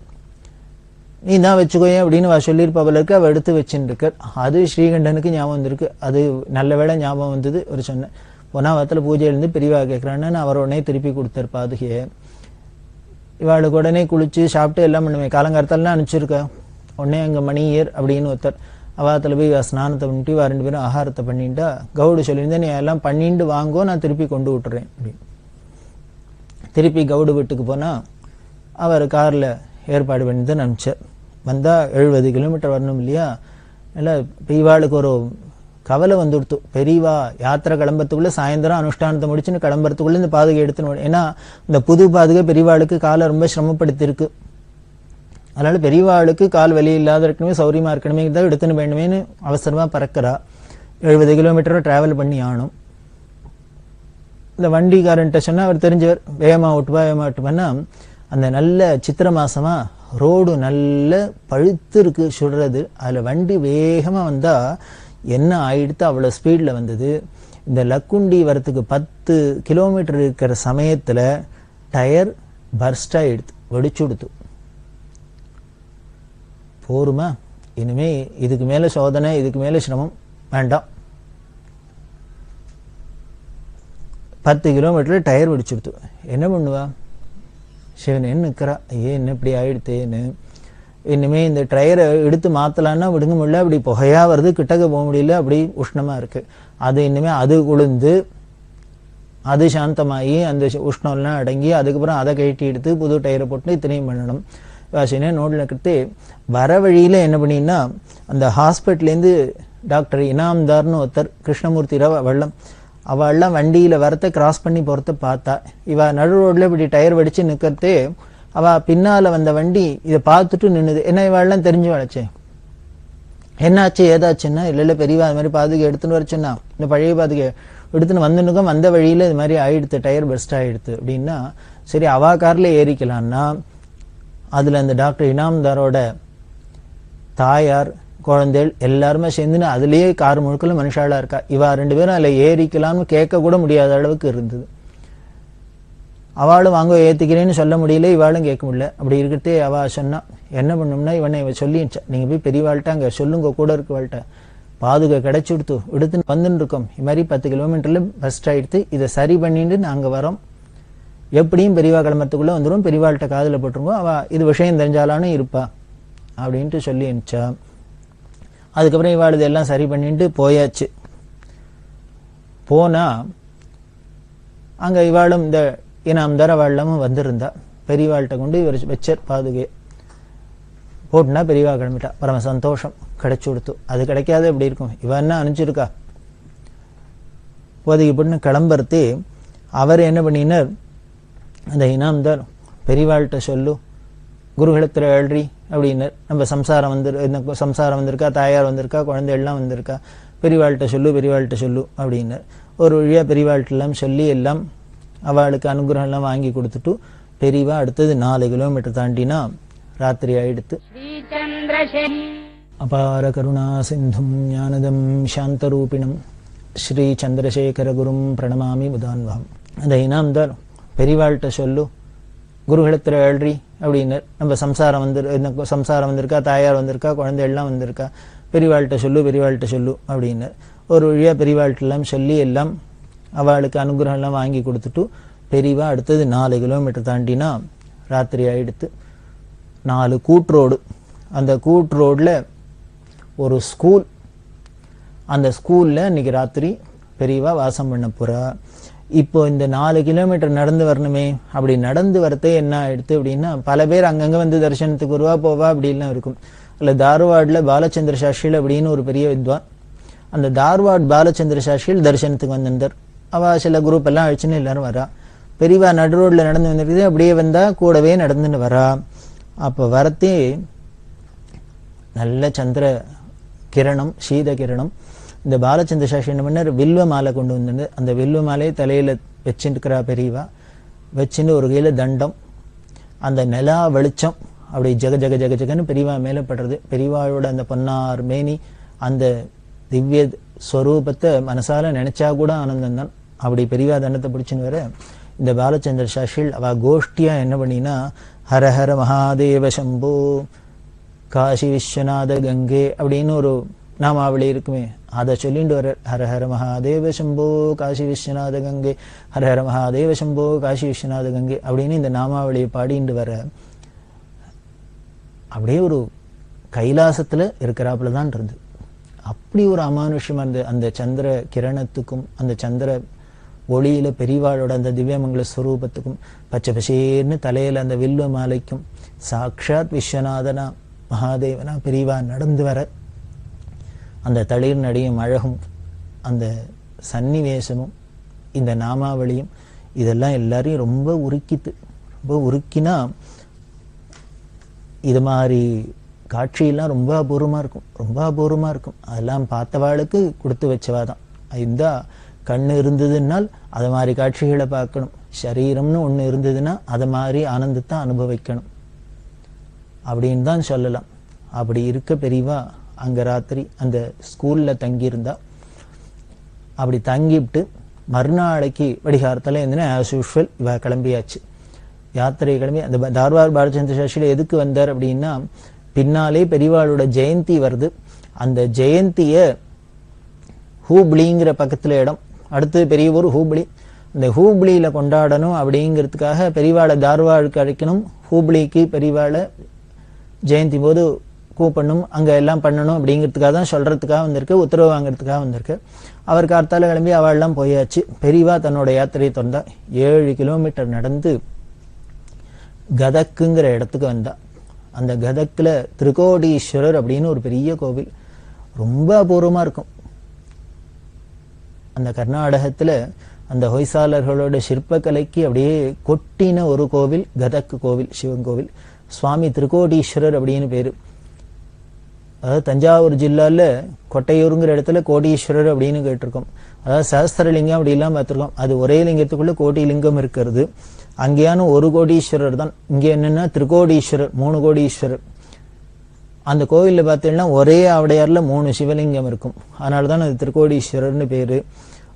நீ தான் வச்சுக்கோயே அப்படின்னு சொல்லியிருப்பவளுக்கு அவள் எடுத்து வச்சுருக்கார். அது ஸ்ரீகண்டனுக்கு ஞாபகம் வந்திருக்கு. அது நல்ல வேளை ஞாபகம் வந்தது. ஒரு சொன்ன பொன்னா வாரத்தில் பூஜையிலேருந்து பெரியவா கேட்குறான்னு அவர் உடனே திருப்பி கொடுத்தார் பாதுகையை. இவாளுக்கு உடனே குளிச்சு சாப்பிட்டு எல்லாம் பண்ணுவேன். காலங்காலத்தாலாம் அனுப்பிச்சிருக்கா. உடனே அங்கே மணியர் அப்படின்னு ஒருத்தர் அவாத்தில் போய் ஸ்நானத்தை பண்ணிட்டு இவா 2 பேரும் ஆகாரத்தை பண்ணிட்டா, கவுடு சொல்லியிருந்தேன், நீ எல்லாம் பண்ணிட்டு வாங்கோ, நான் திருப்பி கொண்டு விட்டுறேன் அப்படின்னு. திருப்பி கவுடு வீட்டுக்கு போனால் அவர் காரில் ஏற்பாடு பண்ணி தான் அனுப்பிச்சார். வந்தால் 70 கிலோமீட்டர் வரணும் இல்லையா. இல்லை இவாளுக்கு ஒரு கவலை வந்துடுத்து. பெரியவா யாத்திரை கிளம்புறதுக்குள்ளே சாயந்தரம் அனுஷ்டானத்தை முடிச்சுன்னு கிளம்புறதுக்குள்ளே இந்த பாதுகை எடுத்துன்னு, ஏன்னா இந்த புது பாதுகை பெரியவாளுக்கு காலை ரொம்ப சிரமப்படுத்திருக்கு. அதனால பெரியவாளுக்கு கால் வலி இல்லாத இருக்கணுமே, சௌரியமாக இருக்கணுமே, தான் எடுத்துன்னு வேணுமேனு அவசரமாக பறக்கிறா. 70 கிலோமீட்டரும் ட்ராவல் பண்ணி ஆகணும். இந்த வண்டிக்காரன்ட்ட சொன்னால் அவர் தெரிஞ்சவர், வேகமாக ஓட்டுப்பா. அந்த நல்ல சித்திரை மாசமா ரோடு நல்ல பழுத்து இருக்கு சுடுறது. அதில் வண்டி வேகமாக வந்தால் என்ன ஆயிடுத்து, அவ்வளோ ஸ்பீடில் வந்தது. இந்த லக்குண்டி வரத்துக்கு 10 கிலோமீட்டர் இருக்கிற சமயத்தில் டயர் பர்ஸ்ட் ஆகிடுது, வெடிச்சுடுத்து. போருமா, இனிமே இதுக்கு மேலே சோதனை, இதுக்கு மேலே சிரமம் வேண்டாம். 10 கிலோமீட்டர் டயர் வெடிச்சுடுத்து. என்ன பண்ணுவா சிவன் என்ன நிற்கிறா, என்ன இப்படி ஆயிடுத்தேன்னு. இனிமேல் இந்த டயரை எடுத்து மாற்றலான்னா விடுங்க முடியல, அப்படி புகையாக வருது, கிட்டக்க போக முடியல, அப்படி உஷ்ணமாக இருக்குது. அது இனிமேல் அது குளிர்ந்து அது சாந்தமாகி அந்த உஷ்ணம்லாம் அடங்கி அதுக்கப்புறம் அதை கழட்டி எடுத்து புது டயரை போட்டு இத்தனையும் பண்ணணும். வாசினே நோட்டில் இருக்கிறதே வர வழியில் என்ன பண்ணின்னா, அந்த ஹாஸ்பிட்டல்லேருந்து டாக்டர் இனாம்தார்னு ஒருத்தர், கிருஷ்ணமூர்த்தி வெள்ளம், அவள்லாம் வண்டியில் வரத்தை கிராஸ் பண்ணி போகிறத பார்த்தா. இவள் நடு ரோட்டில் இப்படி டயர் வெடித்து நிற்கிறதே அவள் பின்னால் வந்த வண்டி இதை பார்த்துட்டு நின்றுது. என்ன இவாள்லாம் தெரிஞ்சு வளைச்சேன், என்னாச்சு ஏதாச்சுன்னா, இல்லை பெரியவா அது மாதிரி பாதுகை எடுத்துன்னு வர சொன்னா, இந்த பழைய பாதுகை எடுத்துன்னு வந்துனுக்கும், வந்த வழியில் இது மாதிரி ஆயிடுத்து, டயர் பெஸ்ட் ஆகிடுது அப்படின்னா, சரி அவா காரில் ஏறிக்கலான்னா, அதில் அந்த டாக்டர் இனாம்தாரோட தாயார் குழந்தைகள் எல்லாருமே சேர்ந்துன்னு அதுலேயே கார் முழுக்கல மனுஷாளாக இருக்கா. இவா 2 பேரும் அதில் ஏறிக்கலாம்னு கேட்க கூட முடியாத அளவுக்கு இருந்தது. அவளும் வாங்க ஏற்றிக்கிறேன்னு சொல்ல முடியல, இவாளும் கேட்க முடியல. அப்படி இருக்கிறதே அவள் சொன்னா என்ன பண்ணோம்னா, இவனை சொல்லிச்சா, நீங்கள் போய் பெரியவாள்கிட்ட அங்கே சொல்லுங்க, கூட இருக்கவாள்கிட்ட பாதுகா கிடைச்சி எடுத்துன்னு வந்துன்னு இருக்கோம். இது மாதிரி 10 கிலோமீட்டர்ல பஸ்ட் ஆயிடுத்து, இதை சரி பண்ணிட்டு நாங்கள் வரோம், எப்படியும் பெரியவா கிளம்புறதுக்குள்ளே வந்துடும், பெரியவாள்கிட்ட காதில் போட்டுருங்கோ, அவள் இது விஷயம் தெரிஞ்சாலான்னு இருப்பா அப்படின்ட்டு சொல்லி அனுப்பிச்சா. அதுக்கப்புறம் இவாள் இதெல்லாம் சரி பண்ணிட்டு போயாச்சு. போனால் அங்கே இவாளும் இந்த இனாம்தார் அவளும் வந்திருந்தா. பெரியவாள்கிட்ட கொண்டு இவர் வச்சர் பாதுகை போட்டுனா பெரியவா கிளம்பிட்டா. பரம சந்தோஷம், கிடைச்சி கொடுத்து. அது கிடைக்காத எப்படி இருக்கும், இவ என்ன அனுப்பிச்சிருக்கா. போதைக்கு போட்டுன்னு கிளம்புறதே அவர் என்ன பண்ணினார், அந்த இனாம்தார் பெரியவாள்கிட்ட சொல்லு, குருகுலத்தில் எழுறி அப்படின்னார். நம்ம சம்சாரம் வந்திருக்கா, தாயார் வந்திருக்கா, குழந்தைகள்லாம் வந்திருக்கா, பெரியவாள்கிட்ட சொல்லு அப்படின்னார். ஒரு வழியாக பெரியவாள்கிட்டெல்லாம் சொல்லி எல்லாம் அவளுக்கு அனுகிரகம்லாம் வாங்கி கொடுத்துட்டு பெரியவா அடுத்தது 4 கிலோமீட்டர் தாண்டினா ராத்திரி ஆயிடுத்து. அபார கருணா சிந்தும் ஞானதம் சாந்தரூபிணம் ஸ்ரீ சந்திரசேகர குரும் பிரணமாமி முதான்வகம். அந்த இனாம்தார் பெரியவாள்கிட்ட சொல்லு, குருகுலத்தில் எழுறி அப்படின்னார். நம்ம சம்சாரம் வந்திருக்கா, தாயார் வந்திருக்கா, குழந்தைகள்லாம் வந்திருக்கா, பெரியவாள்கிட்ட சொல்லு அப்படின்னார். ஒரு வழியாக பெரியவாள்கிட்டெல்லாம் சொல்லி எல்லாம் அவளுக்கு அனுகிரகம்லாம் வாங்கி கொடுத்துட்டு பெரியவா அடுத்தது 4 கிலோமீட்டர் தாண்டினா ராத்திரி ஆயிடுத்து. 4 கூட்ரோடு. அந்த கூட்ரோடில் ஒரு ஸ்கூல். அந்த ஸ்கூலில் இன்னைக்கு ராத்திரி பெரியவா வாசம் பண்ண போகிறா. இப்போ இந்த 4 கிலோமீட்டர் நடந்து வரணுமே, அப்படி நடந்து வரத்தே என்ன ஆயிடுத்து அப்படின்னா, பல பேர் அங்கங்கே வந்து தரிசனத்துக்கு வருவா போவா அப்படின்லாம் இருக்கும். இல்லை தார்வாடில் பாலச்சந்திர சாஸ்திரிகள் அப்படின்னு ஒரு பெரிய வித்வான், அந்த தார்வாட் பாலச்சந்திர சாஸ்திரிகள் தரிசனத்துக்கு வந்திருந்தார். அவள் சில குரூப் எல்லாம் அழிச்சுன்னு எல்லாரும் வரா. பெரியவா நடு ரோட்டில் நடந்து வந்துருக்குது, அப்படியே வந்தால் கூடவே நடந்துன்னு வரா. அப்போ வரத்தே நல்ல சந்திர கிரணம், சீத கிரணம். இந்த பாலச்சந்திர சாஸ்திரி என்ன பண்ணார், வில்வ மாலை கொண்டு வந்து அந்த வில்வ மாலையை தலையில் வச்சுருக்கிறா பெரியவா. வச்சுன்னு ஒரு கையில் தண்டம், அந்த நிலா வெளிச்சம் அப்படி ஜக ஜக ஜக ஜகன்னு பெரியவா மேலே படுறது. பெரியவாளோட அந்த பொன்னார் மேனி, அந்த திவ்ய ஸ்வரூபத்தை மனசால நினைச்சா கூட ஆனந்தம் தான். அப்படி பெரியவா தண்டத்தை பிடிச்சின்னு வர இந்த பாலச்சந்திர சாஸ்திரிகள் அவ கோஷ்டியா என்ன பண்ணினா, ஹரஹர மகாதேவ சம்போ காசி விஸ்வநாத கங்கே அப்படின்னு ஒரு நாமாவளி இருக்குமே, அதை சொல்லிட்டு வர. ஹரஹர மகாதேவ சம்போ காசி விஸ்வநாத கங்கே, ஹரஹர மகாதேவ சம்போ காசி விஸ்வநாத கங்கே அப்படின்னு இந்த நாமாவளியை பாடிட்டு வர. அப்படியே ஒரு கைலாசத்துல இருக்கிறாப்புல தான் இருந்து. அப்படி ஒரு அமானுஷ்யமா இருந்தது. அந்த சந்திர கிரணத்துக்கும் அந்த சந்திர ஒளியில பெரியவாளோட அந்த திவ்யமங்கல ஸ்வரூபத்துக்கும் பச்சை பசேர்னு தலையில அந்த வில்வ மாலைக்கும் சாக்ஷாத் விஸ்வநாதனா மகாதேவனா பெரியவா நடந்து வர, அந்த தளிர் நடையும் அழகும் அந்த சன்னிவேசமும் இந்த நாமாவளியும் இதெல்லாம் எல்லாரையும் ரொம்ப உருக்கித்து. ரொம்ப உருக்கினா இது மாதிரி காட்சியெல்லாம் ரொம்ப அபூர்வமாக இருக்கும். அதெல்லாம் பார்த்தவாளுக்கு கொடுத்து வச்சவா தான். இந்த கண்ணு இருந்ததுன்னால் அது மாதிரி காட்சிகளை பார்க்கணும். சரீரம்னு ஒன்று இருந்ததுன்னா அதை மாதிரி ஆனந்தத்தை அனுபவிக்கணும் அப்படின்னு தான் சொல்லலாம். அப்படி இருக்க பெரியவா அங்கே ராத்திரி அந்த ஸ்கூலில் தங்கியிருந்தா. அப்படி தங்கிவிட்டு மறுநாளைக்கு வடிகாரத்தில் இருந்துன்னா ஆஸ் யூஷுவல் இவ கிளம்பியாச்சு. யாத்திரை கிளம்பி அந்த தார்வார் பாலச்சந்திர சாஸ்திரிகள் எதுக்கு வந்தார் அப்படின்னா, பின்னாலே பெரியவாளோட ஜெயந்தி வருது. அந்த ஜெயந்திய ஹூப்ளிங்கிற பக்கத்துல இடம், அடுத்து பெரிய ஊர் ஹூப்ளி, இந்த ஹூப்ளியில கொண்டாடணும் அப்படிங்கிறதுக்காக பெரியவாளை தார்வாடுக்கு அழைக்கணும். ஹூப்ளிக்கு பெரியவாளை ஜெயந்தி போது கூப்பிடணும், அங்க எல்லாம் பண்ணணும் அப்படிங்கிறதுக்காக தான் சொல்றதுக்காக வந்திருக்கு, உத்தரவு வாங்கிறதுக்காக வந்திருக்கு. அவர் கார்த்தால கிளம்பி அவள்லாம் போயாச்சு. பெரியவா தன்னோட யாத்திரையை திறந்தா. 7 கிலோமீட்டர் நடந்து கதக்குங்கிற இடத்துக்கு வந்தா. அந்த கதக்குல திரிகோடீஸ்வரர் அப்படின்னு ஒரு பெரிய கோவில், ரொம்ப அபூர்வமா இருக்கும். அந்த கர்நாடகத்துல அந்த ஹொய்சாலர்களோட சிற்பக்கலைக்கு அப்படியே கொட்டின ஒரு கோவில் கதக்கு கோவில், சிவன் கோவில். சுவாமி திரிகோடீஸ்வரர் அப்படின்னு பேரு. அதாவது தஞ்சாவூர் ஜில்லால கொட்டையூருங்கிற இடத்துல கோடீஸ்வரர் அப்படின்னு கேட்டிருக்கோம். அதாவது சஹஸ்திரலிங்கம் அப்படி எல்லாம் பார்த்திருக்கோம். அது ஒரே லிங்கத்துக்குள்ள கோடி லிங்கம் இருக்கிறது. அங்கேயான ஒரு கோடீஸ்வரர் தான். இங்க என்னன்னா திரிகோடீஸ்வரர், 3 கோடீஸ்வரர். அந்த கோவில்ல பார்த்தீங்கன்னா ஒரே ஆவடையார்ல 3 சிவலிங்கம் இருக்கும். அதனாலதான் அது திரிகோடீஸ்வரர்னு பேரு.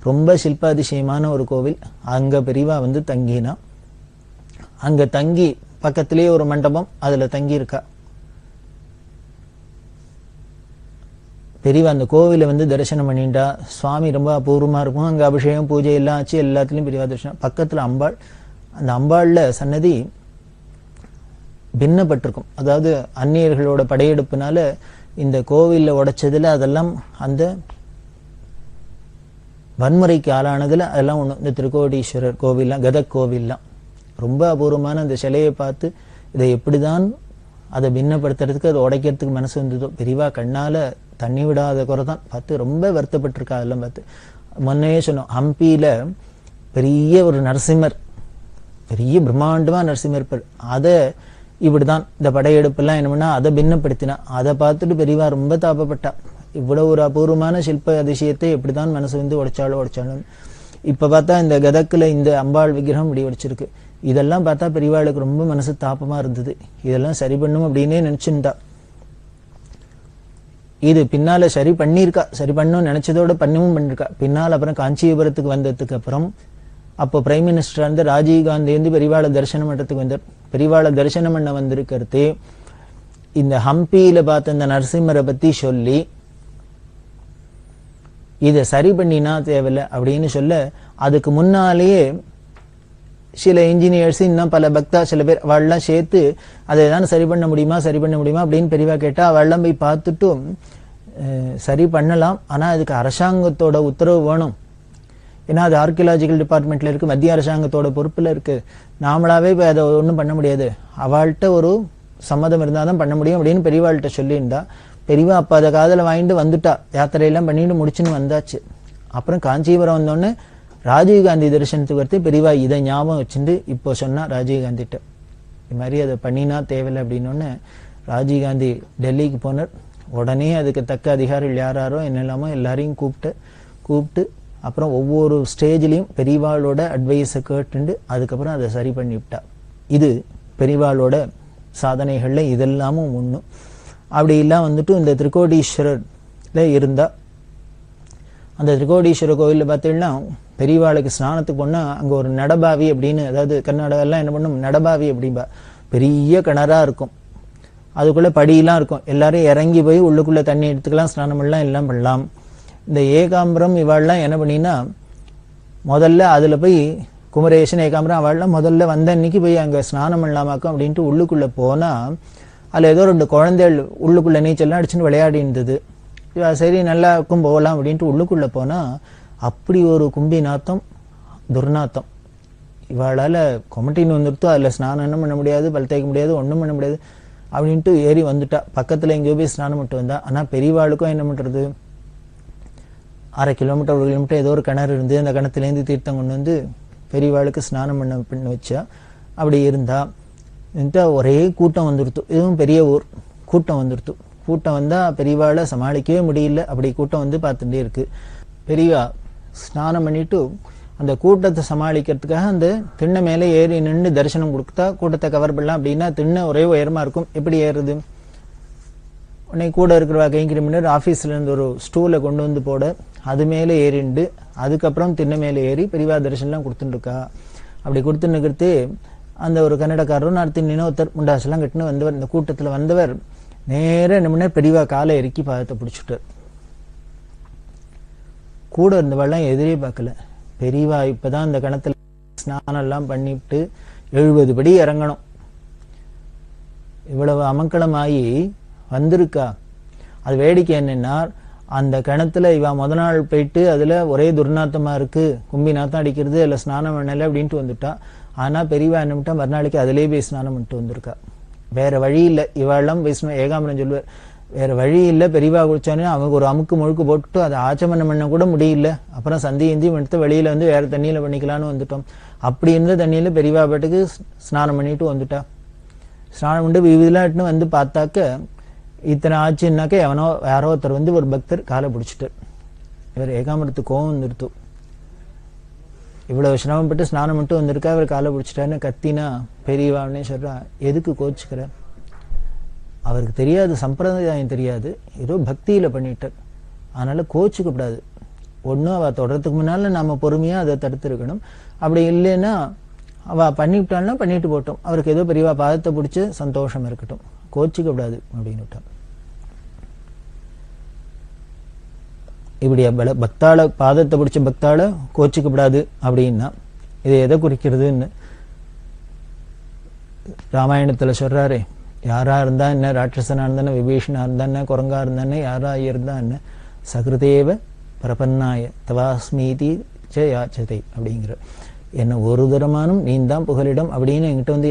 ரொம்ப சில்பாதிசயமான ஒரு கோவில். அங்க பெரியவா வந்து தங்கினா. அங்க தங்கி பக்கத்திலேயே ஒரு மண்டபம், அதுல தங்கி இருக்கா. பெரியவா அந்த கோவில தரிசனம் பண்ணிட்டா சுவாமி ரொம்ப அபூர்வமா இருக்கும். அங்க அபிஷேகம் பூஜை எல்லாம் ஆச்சு, எல்லாத்துலயும் பெரியவா தரிசனம். பக்கத்துல அம்பாள், அந்த அம்பாள்ல சன்னதி பின்னப்பட்டிருக்கும். அதாவது அந்நியர்களோட படையெடுப்புனால இந்த கோவில்ல உடைச்சதுல அதெல்லாம் அந்த வன்முறைக்கு ஆளானதுல அதெல்லாம் ஒண்ணு. இந்த திருக்கோடீஸ்வரர் கோவில்லாம், கதக் கோவில்லாம் ரொம்ப அபூர்வமான அந்த சிலையை பார்த்து இதை எப்படிதான் அதை பின்னப்படுத்துறதுக்கு, அதை உடைக்கிறதுக்கு மனசு வந்ததோ. பெரியவா கண்ணால தண்ணி விடாத குறைதான் பார்த்து ரொம்ப வருத்தப்பட்டிருக்கா. அதெல்லாம் பார்த்து முன்னையே சொன்னோம், ஹம்பியில பெரிய ஒரு நரசிம்மர், பெரிய பிரம்மாண்டமா நரசிம்மர் இருப்பார். அதை இப்படிதான் இந்த படையெடுப்பெல்லாம் என்ன பண்ணா அதை பின்னப்படுத்தினா. அதை பார்த்துட்டு பெரியவா ரொம்ப தாபப்பட்டா. இவ்வளவு ஒரு அபூர்வமான சிற்ப அதிசயத்தை எப்படிதான் மனசு உடைச்சாலும். இப்ப பார்த்தா இந்த கதக்குல இந்த அம்பாள் விக்கிரகம் இப்படி உடைச்சிருக்கு. இதெல்லாம் பார்த்தா பெரியவாளுக்கு ரொம்ப மனசு தாபமா இருந்தது. இதெல்லாம் சரி பண்ணும் அப்படின்னே நினைச்சுட்டா. இது பின்னால சரி பண்ணிருக்கா, சரி பண்ணும் நினைச்சதோட பண்ணவும் பண்ணிருக்கா. பின்னால் அப்புறம் காஞ்சிபுரத்துக்கு வந்ததுக்கு அப்புறம் அப்போ பிரைம் மினிஸ்டரா இருந்து ராஜீவ் காந்தி பெரியவாளை தரிசனம் பண்றதுக்கு வந்தார். பெரியவாளை தரிசனம் பண்ண வந்திருக்கிறது இந்த ஹம்பியில பார்த்த இந்த நரசிம்மரை பத்தி சொல்லி இதை சரி பண்ணினா தேவையில்லை அப்படின்னு சொல்ல, அதுக்கு முன்னாலேயே சில இன்ஜினியர்ஸ் இன்னும் பல பக்தா சில பேர் அவள்லாம் சேர்த்து அதை தான் சரி பண்ண முடியுமா அப்படின்னு பெரியவா கேட்டா, அவள்லாம் போய் பார்த்துட்டும் சரி பண்ணலாம், ஆனா அதுக்கு அரசாங்கத்தோட உத்தரவு வேணும். ஏன்னா அது ஆர்கியலாஜிக்கல் டிபார்ட்மெண்ட்ல இருக்கு, மத்திய அரசாங்கத்தோட பொறுப்புல இருக்கு. நாமளாவே இப்போ அதை ஒன்றும் பண்ண முடியாது, அவள்கிட்ட ஒரு சம்மதம் இருந்தாதான் பண்ண முடியும் அப்படின்னு பெரியவாள்கிட்ட சொல்லியிருந்தா. பெரியவா அப்ப அதை காதல வாங்கிட்டு வந்துட்டா, யாத்திரையெல்லாம் பண்ணிட்டு முடிச்சுன்னு வந்தாச்சு. அப்புறம் காஞ்சிபுரம் வந்தோடனே ராஜீவ்காந்தி தரிசனத்துக்கு வரத்து பெரியவா இதை ஞாபகம் வச்சுட்டு இப்போ சொன்னா ராஜீவ்காந்திட்ட, இது மாதிரி அதை பண்ணினா தேவையில்லை அப்படின்னோடனே ராஜீவ்காந்தி டெல்லிக்கு போனார். உடனே அதுக்கு தக்க அதிகாரிகள் யாராரோ என்னெல்லாமோ எல்லாரையும் கூப்பிட்டு அப்புறம் ஒவ்வொரு ஸ்டேஜ்லையும் பெரியவாளோட அட்வைஸை கேட்டுண்டு அதுக்கப்புறம் அதை சரி பண்ணிவிட்டா. இது பெரியவாளோட சாதனைகள்ல இதெல்லாமும் ஒண்ணு. அப்படி எல்லாம் இந்த திருக்கோடீஸ்வரர்ல இருந்தா, அந்த திருக்கோடீஸ்வரர் கோவில்ல பார்த்தீங்கன்னா பெரியவாளுக்கு ஸ்நானத்துக்கு போனா அங்க ஒரு நடபாவி அப்படின்னு, அதாவது கர்நாடகா எல்லாம் என்ன பண்ணும் நடபாவி அப்படின்பா, பெரிய கிணறா இருக்கும், அதுக்குள்ள படியெல்லாம் இருக்கும், எல்லாரும் இறங்கி போய் உள்ளுக்குள்ள தண்ணி எடுத்துக்கலாம், ஸ்நானம் எல்லாம் பண்ணலாம். இந்த ஏகாம்பரம் இவாள்லாம் என்ன பண்ணினா முதல்ல அதுல போய் குமரேசன் ஏகாம்பரம் அவள்லாம் முதல்ல வந்த அன்னைக்கு போய் அங்க ஸ்நானம் பண்ணலாமாக்கும் அப்படின்ட்டு உள்ளுக்குள்ள போனா அதுல ஏதோ 2 குழந்தைகள் உள்ளுக்குள்ள நீச்சல்லாம் அடிச்சுன்னு விளையாடி இருந்தது. சரி நல்லா இருக்கும் போகலாம் அப்படின்ட்டு உள்ளுக்குள்ள போனா அப்படி ஒரு கும்பி நாத்தம், துர்நாத்தம். இவாளால கொமட்டின்னு வந்துருத்தோ, அதுல ஸ்நானம் என்ன பண்ண முடியாது, பல் தேய்க்க முடியாது, ஒண்ணும் பண்ண முடியாது அப்படின்ட்டு ஏறி வந்துட்டா. பக்கத்துல எங்கேயோ போய் ஸ்நானம் மட்டும் வந்தா. ஆனா பெரியவாளுக்கும் என்ன பண்றது, 1/2 கிலோமீட்டர் 1 கிலோமீட்டர் ஏதோ ஒரு கிணறு இருந்து அந்த கிணத்துலேருந்து தீர்த்தம் கொண்டு பெரியவாளுக்கு ஸ்நானம் பண்ண வச்சா. அப்படி இருந்தா ஒரே கூட்டம் வந்துடுத்து. இதுவும் பெரிய ஊர், கூட்டம் வந்துடுத்து. கூட்டம் வந்தா பெரியவாளை சமாளிக்கவே முடியல, அப்படி கூட்டம் பார்த்துட்டே இருக்கு. பெரியவா ஸ்நானம் பண்ணிட்டு அந்த கூட்டத்தை சமாளிக்கிறதுக்காக அந்த திண்ணை மேலே ஏறி நின்று தரிசனம் கொடுத்தா கூட்டத்தை கவர் பண்ணலாம் அப்படின்னா திண்ணை ஒரே உயரமா இருக்கும். எப்படி ஏறுது, உடனே கூட இருக்கிறவா கைங்கிற முன்னாடி ஆபீஸ்ல இருந்து ஒரு ஸ்டூலை கொண்டு போட அது மேலே ஏறிண்டு அதுக்கப்புறம் திண்ணை மேலே ஏறி பெரியவா தரிசனம்லாம் கொடுத்துட்டு இருக்கா. அப்படி கொடுத்துன்னு இருக்கிறது அந்த ஒரு கன்னடக்காரரும் நார்த்தின் இன்னொருத்தர் முண்டாசெல்லாம் கட்டுன்னு வந்தவர், இந்த கூட்டத்துல வந்தவர் நேர என்ன முன்னாடி பெரியவா காலை இறக்கி பாதத்தை பிடிச்சுட்டார். கூட இருந்தவெல்லாம் எதிரே பார்க்கல. பெரியவா இப்பதான் அந்த கணத்துல ஸ்நானம் எல்லாம் பண்ணிட்டு 70 படி இறங்கணும். இவ்வளவு அமக்களமாயி வந்திருக்கா. அது வேடிக்கை என்னன்னா, அந்த கிணத்துல இவ முத நாள் போயிட்டு அதுல ஒரே துர்நாத்தமா இருக்கு, கும்பி நாத்தம் அடிக்கிறது, அதுல ஸ்நானம் பண்ணல அப்படின்ட்டு வந்துட்டா. ஆனா பெரியவா என்ன பண்ணிட்டா, மறுநாளைக்கு அதுலயே போய் ஸ்நானம் பண்ணிட்டு வந்திருக்கா. வேற வழி இல்லை, இவாளெல்லாம் பேசணும். ஏகாம்பரம் சொல்லுவார், வேற வழி இல்லை, பெரியவா குடிச்சானே அவங்க ஒரு அமுக்கு முழுக்கு போட்டு அதை ஆச்சமனம் பண்ண கூட முடியல. அப்புறம் சந்தி இந்தியும் எடுத்து வெளியில வேற தண்ணியில பண்ணிக்கலான்னு வந்துட்டோம். அப்படி இருந்த தண்ணியில பெரியவா பாட்டுக்கு ஸ்நானம் பண்ணிட்டு வந்துட்டா. ஸ்நானம் பண்ணிட்டு விவிலாட்டுன்னு பார்த்தாக்க இத்தனை ஆச்சுன்னாக்க எவனோ யாரோ ஒருத்தர் ஒரு பக்தர் காலை பிடிச்சிட்டார். இவர் ஏகாம்பரத்துக்கு கோவம் வந்துருத்து. இவ்வளவு சிரமப்பட்டு ஸ்நானம் மட்டும் வந்திருக்கா, இவர் காலை பிடிச்சிட்டாருன்னு கத்தினா பெரியவானே சொல்றா, எதுக்கு கோச்சுக்கிற, அவருக்கு தெரியாது, சம்பிரதாயம் தெரியாது, ஏதோ பக்தியில பண்ணிட்டார், அதனால கோச்சுக்க கூடாது. ஒன்னும் அவ தொடறதுக்கு முன்னால நாம பொறுமையா அதை தடுத்து இருக்கணும். அப்படி இல்லைன்னா அவ பண்ணிவிட்டாள்னா பண்ணிட்டு போட்டோம், அவருக்கு ஏதோ பெரியவா பாதத்தை பிடிச்சு சந்தோஷம் இருக்கட்டும், கோச்சிக்க கூடாது அப்படின்னு விட்டான். இப்படி பக்தாள பாதத்தை பிடிச்ச பக்தாள கோச்சிக்கப்படாது அப்படின்னா இது எதை குறிக்கிறதுன்னு ராமாயணத்துல சொல்றாரு. யாரா இருந்தா என்ன, ராட்சசனா இருந்தா விபீஷணா இருந்தா என்ன, குரங்கா இருந்தா என்ன, யாரா இருந்தா என்ன, சகிருதேவ பிரபன்னாய தவாஸ்மீதி ச யாச்சதை அப்படிங்கிற, என்ன ஒரு தரமானும் நீ தான் புகலிடம் அப்படின்னு என்கிட்ட வந்து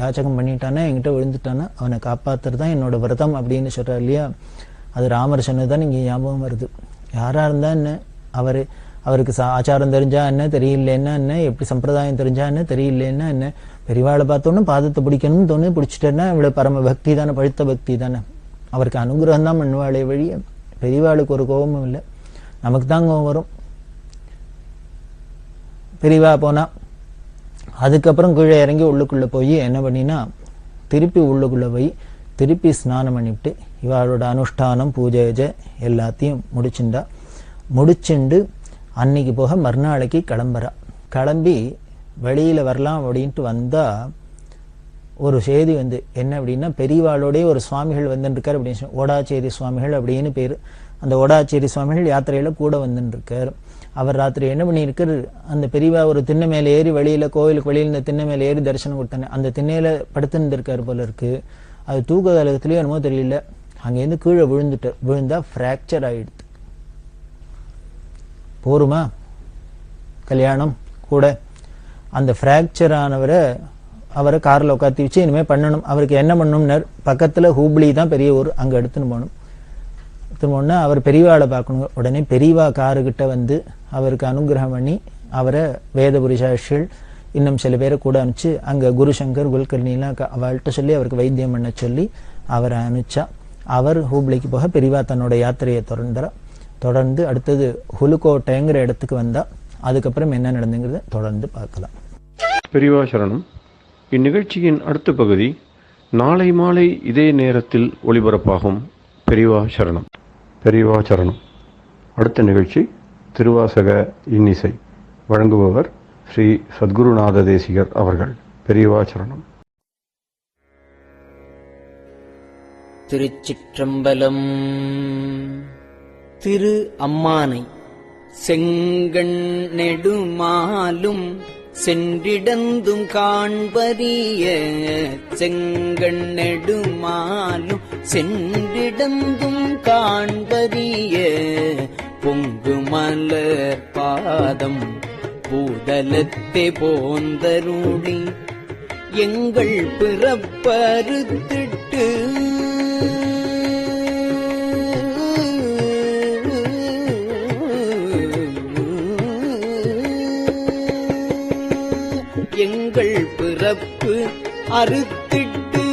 யாச்சகம் பண்ணிட்டானா, என்கிட்ட விழுந்துட்டானா அவனை காப்பாத்துறது தான் என்னோட விரதம் அப்படின்னு சொல்றாரு இல்லையா. அது ராமர் சொன்னதுதான் இங்க ஞாபகம் வருது. யாரா இருந்தா என்ன, அவருக்கு ஆச்சாரம் தெரிஞ்சா என்ன, தெரியலன்னா என்ன, எப்படி சம்பிரதாயம் தெரிஞ்சா என்ன, தெரியலன்னா என்ன, பெரியவாளை பார்த்தோன்னு பாதத்தை பிடிக்கணும்னு தோணு, பிடிச்சிட்டேன்னா இவ்வளவு பரம பக்தி தானே, பழுத்த பக்தி தானே. அவருக்கு அனுகிரகம் தான் பண்ணுவாளே வழிய பெரியவாளுக்கு ஒரு கோபமும் இல்லை, நமக்கு தான் கோபம் வரும். பெரியவா போனா அதுக்கப்புறம் கீழே இறங்கி உள்ளுக்குள்ள போய் என்ன பண்ணினா, திருப்பி உள்ளுக்குள்ள போய் திருப்பி ஸ்நானம் பண்ணிவிட்டு இவாளோட அனுஷ்டானம் பூஜை எல்லாத்தையும் முடிச்சுண்டு அன்னைக்கு போக மறுநாளைக்கு கிளம்புறா. கிளம்பி வெளியில வரலாம் அப்படின்ட்டு வந்தா ஒரு செய்தி வந்து என்ன அப்படின்னா, பெரியவாளோடய ஒரு சுவாமிகள் வந்துருக்காரு அப்படின்னு, ஓடாச்சேரி சுவாமிகள் அப்படின்னு பேரு. அந்த ஓடாச்சேரி சுவாமிகள் யாத்திரையில கூட வந்துருக்காரு. அவர் ராத்திரி என்ன பண்ணியிருக்காரு, அந்த பெரியவா ஒரு திண்ணை மேல ஏறி வெளியில கோவிலுக்கு வெளியில இந்த திண்ணை மேல ஏறி தரிசனம் கொடுத்தானே அந்த திண்ணையில படுத்துருக்காரு போல இருக்கு. அது தூக்க கலகத்திலயோ என்னமோ தெரியல, அங்கேருந்து கீழே விழுந்தா பிராக்சர் ஆயிடுது. போருமா கல்யாணம் கூட? அந்த பிராக்சர் ஆனவரை அவரை கார்ல உட்காத்தி வச்சு இனிமே பண்ணணும். அவருக்கு என்ன பண்ணணும்னார், பக்கத்துல ஹூப்ளி தான் பெரிய ஊர், அங்க எடுத்துன்னு போகணும். எடுத்துன்னு அவர் பெரியவாளை பார்க்கணும். உடனே பெரியவா காருகிட்ட வந்து அவருக்கு அனுகிரகம் பண்ணி அவரை வேத புரிஷாஷிகள் இன்னும் சில பேரை கூட அனுப்பிச்சு அங்க குருசங்கர் குல்கர்ணிலாம் அவள்கிட்ட சொல்லி அவருக்கு வைத்தியம் பண்ண சொல்லி அவரை அனுப்பிச்சா. அவர் ஹூப்ளிக்கு போக பெரியவா தன்னோட யாத்திரையை தொடர்ந்து அடுத்தது ஹுலுக்கோட்டைங்கிற இடத்துக்கு வந்தா. அதுக்கப்புறம் என்ன நடந்துங்கிறத தொடர்ந்து பார்க்கலாம். பெரியவா சரணம். இந்நிகழ்ச்சியின் அடுத்த பகுதி நாளை மாலை இதே நேரத்தில் ஒளிபரப்பாகும். பெரியவா சரணம். பெரியவா சரணம். அடுத்த நிகழ்ச்சி திருவாசக இன்னிசை. வழங்குபவர் ஸ்ரீ சத்குருநாத தேசிகர் அவர்கள். பெரியவா சரணம். திருச்சிற்றம்பலம். திரு அம்மானை செங்கண் நெடுமாலும் சென்றிடந்தும் காண்பரிய, செங்கண் நெடுமாலும் சென்றிடந்தும் காண்பரிய, பொங்கு மலர் பாதம் பூதலத்தே போந்தருளி எங்கள் பிறப்பறுத்திட்டு எங்கள் பிறப்பு அறுத்திட்டு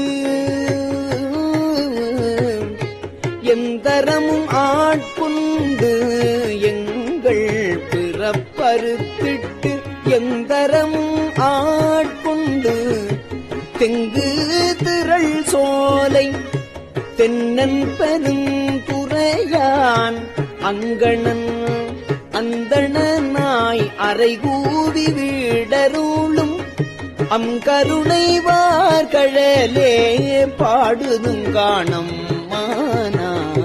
எந்தரமும் ஆட்கொண்டு, எங்கள் பிறப்பறுத்திட்டு எந்தரமும் ஆட்கொண்டு, தெங்கு திரள் சோலை தென்னன் பெருந்துறையான் அங்கணன் அந்தணனாய் அறைகூவி வீடருளும் அங்கருணை வார்கழலே பாடுதும் காணம் மானாய்.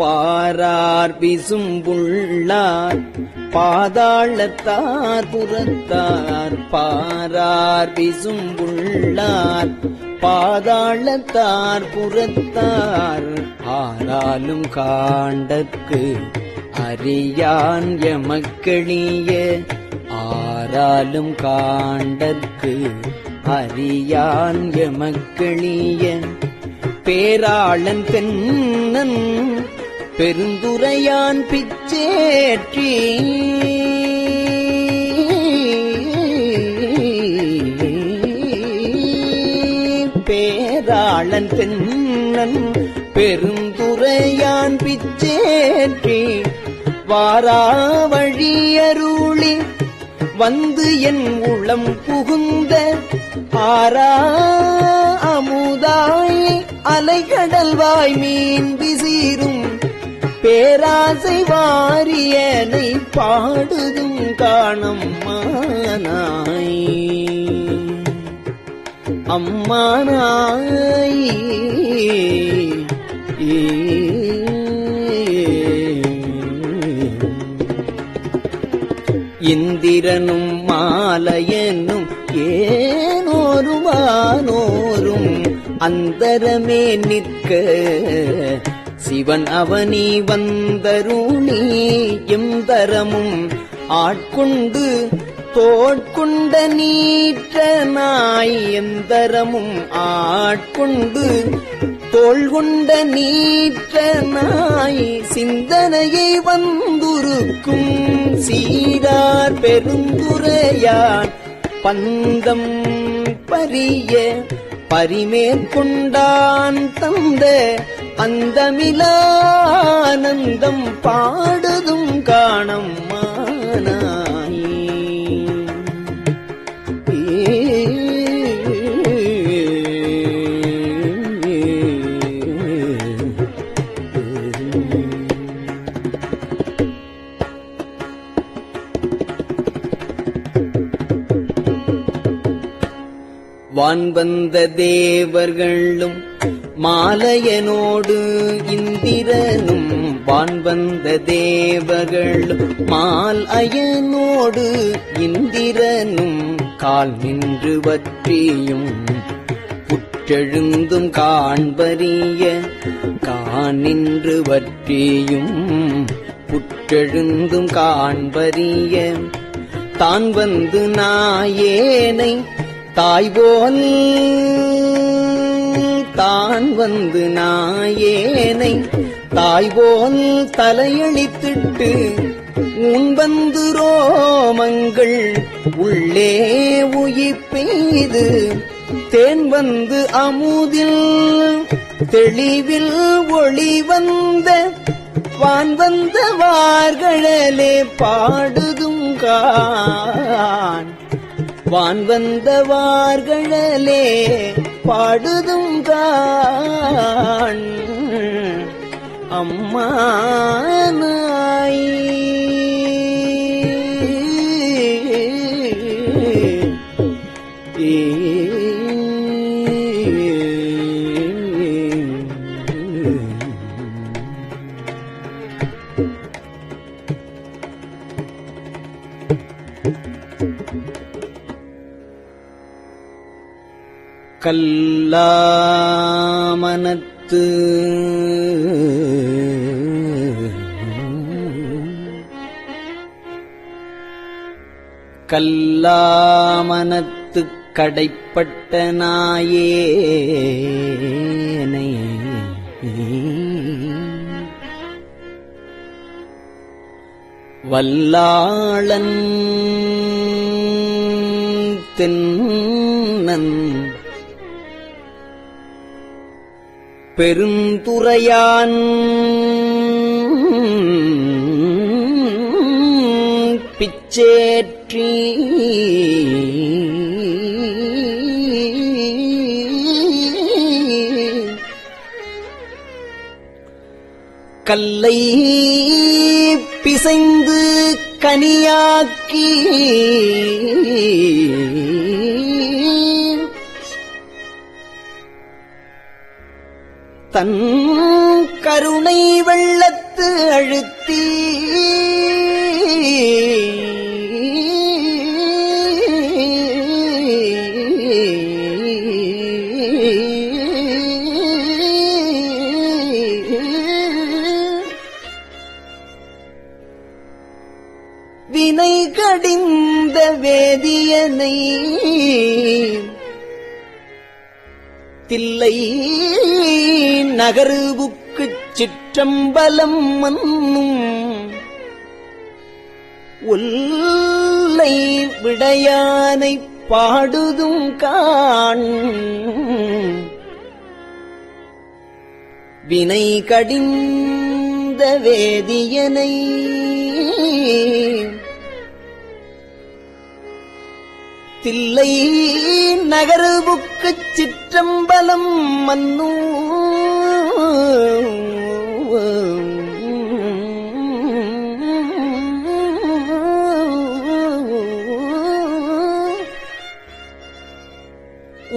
பாரார் விசும்புள்ளார் பாதாளத்தார் புறத்தார், பாரார் விசும்புள்ளார் பாதாளத்தார் புறத்தார், ஆராலும் காண்டற்கு அறியான் எமக்களிய, ஆராலும் காண்டற்கு அறியான் எமக்களிய, பேராளன் தென்னன் பெருந்துரையான் பிச்சேற்றி, பேராளன் தென்னன் பெருந்துரையான் பிச்சேற்றி, வாரா வழியருளி வந்து என் உளம் புகுந்த ஆரா அமுதாய் அலைகடல்வாய் மீன் விசீரும் பேராசை வாரியனை பாடுதும் காணம்மானாய் அம்மானாய் இந்திரனும் மாலையனும் ஏனோருமானோரும் அந்தரமே நிற்க சிவன் அவனி வந்தருளி எந்தரமும் ஆட்கொண்டு தோட்கொண்ட நீற்றனாய் எந்தரமும் ஆட்கொண்டு தோள்கொண்ட நீற்றனாய் சிந்தனையை வந்துருக்கும் சீரார் பெருந்துரையான் பந்தம் பரிய பரிமேற்கொண்டான் தந்த அந்தமிலானந்தம் பாடுதும் காணம்மானாய் வான்வந்த தேவர்களும் மாலையனோடு இந்திரனும் வான்வந்த தேவர்களும் மால் அயனோடு இந்திரனும் கால் நின்று வற்றியும் புற்றெழுந்தும் காண்பறிய காணின்று வற்றியும் புற்றெழுந்தும் காண்பறிய தான் வந்து நாயேனை தாய்போல் தான் வந்து நாயேனை தாய்போல் தலையளித்திட்டு உன் வந்து ரோமங்கள் உள்ளே உயிப்பெய்து தேன் வந்து அமுதில் தெளிவில் ஒளி வந்த வான் வந்த வார்களே பாடுதும் கான் வான் வந்தவார்களே பாடுதும் காண் அம்மானாய் கல்லாமனத்து கல்லாமனத்து கடைப்பட்ட நாயேனை வல்லாளன் தென்னன் பெருந்துரையான் பிச்சேற்றி கல்லை பிசைந்து கனியாக்கி தன் கருணை வெள்ளத்து அழுத்தி வினை கடிந்த வேதியனை தில்லை நகருவுக்குச் சிற்றம்பலம் மன்னும் ஒல்லை விடையானை பாடுதும் காண் வினை கடிந்த வேதியனை தில்லை நகர்வுக்குச் சிற்றம்பலம் மன்னு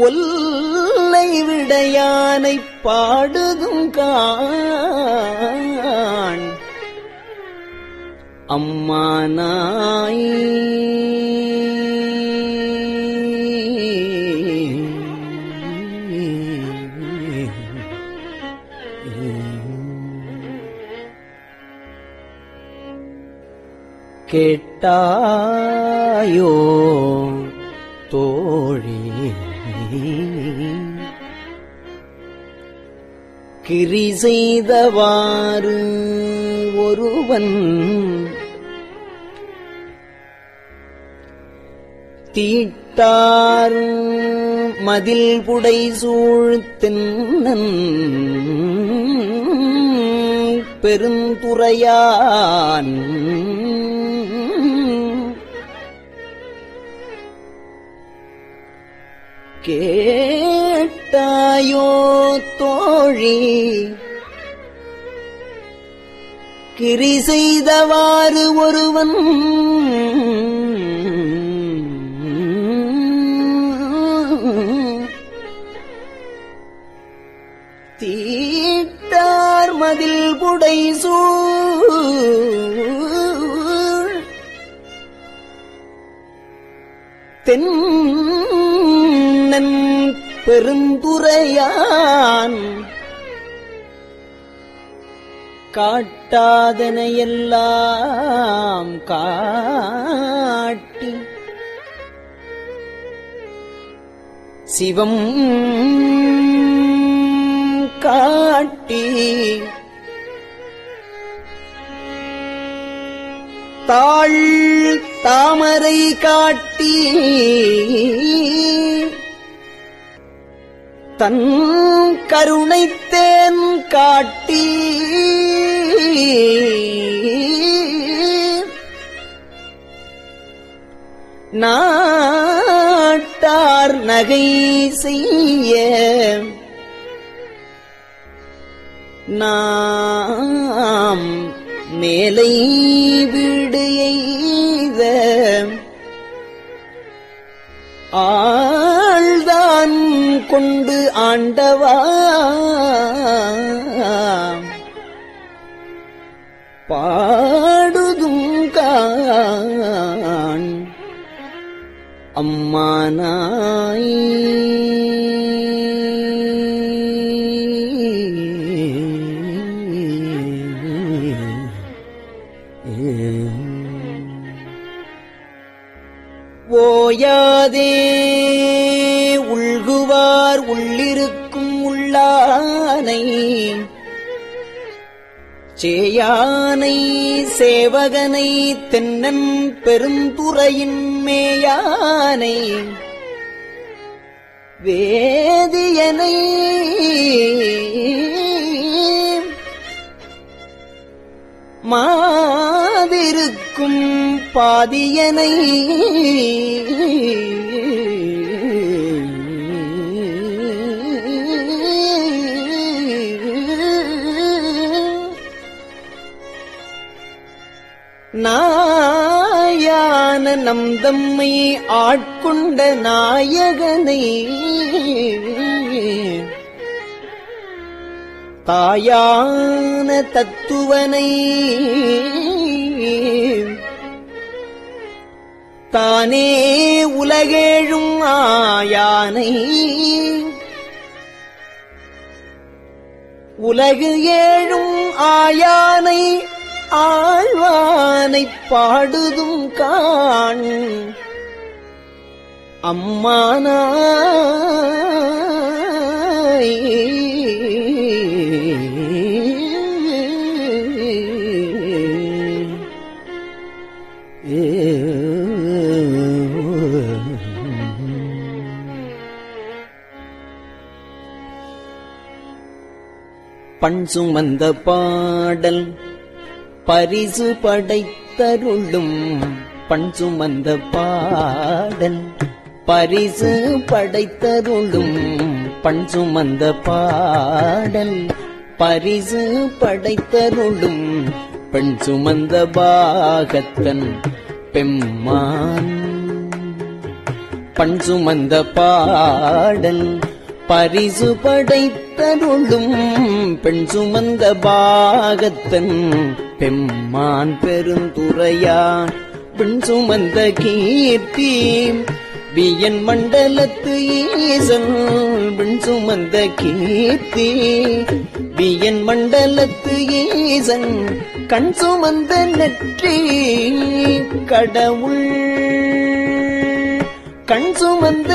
ஒல்லை விடையானைப் பாடுதும் காண் அம்மானாய் கேட்டாயோ தோழி கிரி செய்தவாறு ஒருவன் தீட்டார் மதில் புடை சூழ்த்தென்னன் பெருந்துறையான் கேட்டாயோ தோழி கிரி செய்தவாறு ஒருவன் தீட்டார் மதில் புடை சூழ் தென்னன் பெருந்துறையான் காட்டாதனையெல்லாம் காட்டி சிவம் காட்டி தாழ் தாமரை காட்டி தன் கருணைத்தேன் காட்டி நாட்டார் நகை செய்ய நாம் மேலை வீடு எய்த ஆழ்தான் கொண்டு ஆண்டவா பாடுதும் காண் அம்மானாய் ஓயாதே உள்குவார் உள்ளிருக்கும் உள்ளானை சேயானை சேவகனை தென்னன் பெருந்துறையின் மேயானை வேதியனை மாதிருக்கும் பாதியனை நாயான நம் தம்மை ஆட்கொண்ட நாயகனை தாயான தத்துவனை தானே உலகேழும் ஆயானை உலகு ஏழும் ஆயானை ஆழ்வானைப் பாடுதும் காண் அம்மானாய் பண் சுமந்த பாடல் பரிசு படைத்த படைத்தருளும் பண் சுமந்த பாடல் பரிசு படைத்தருளும் பண் சுமந்த பாடல் பரிசு படைத்தருளும் பெண் சுமந்த பாகத்தன் பெம்மான் பண் சுமந்த பாடல் பரிசு படைத்தருளும் பெண் சுமந்த பாகத்தன் பெம்மான் பெருந்துரையான் பெண் சுமந்த கீர்த்தி வியன் மண்டலத்து ஈசன் பெண் சுமந்த கீர்த்தி வியன் மண்டலத்து ஈசன் கண் சுமந்த நெற்றி கடவுள் கண் சுமந்த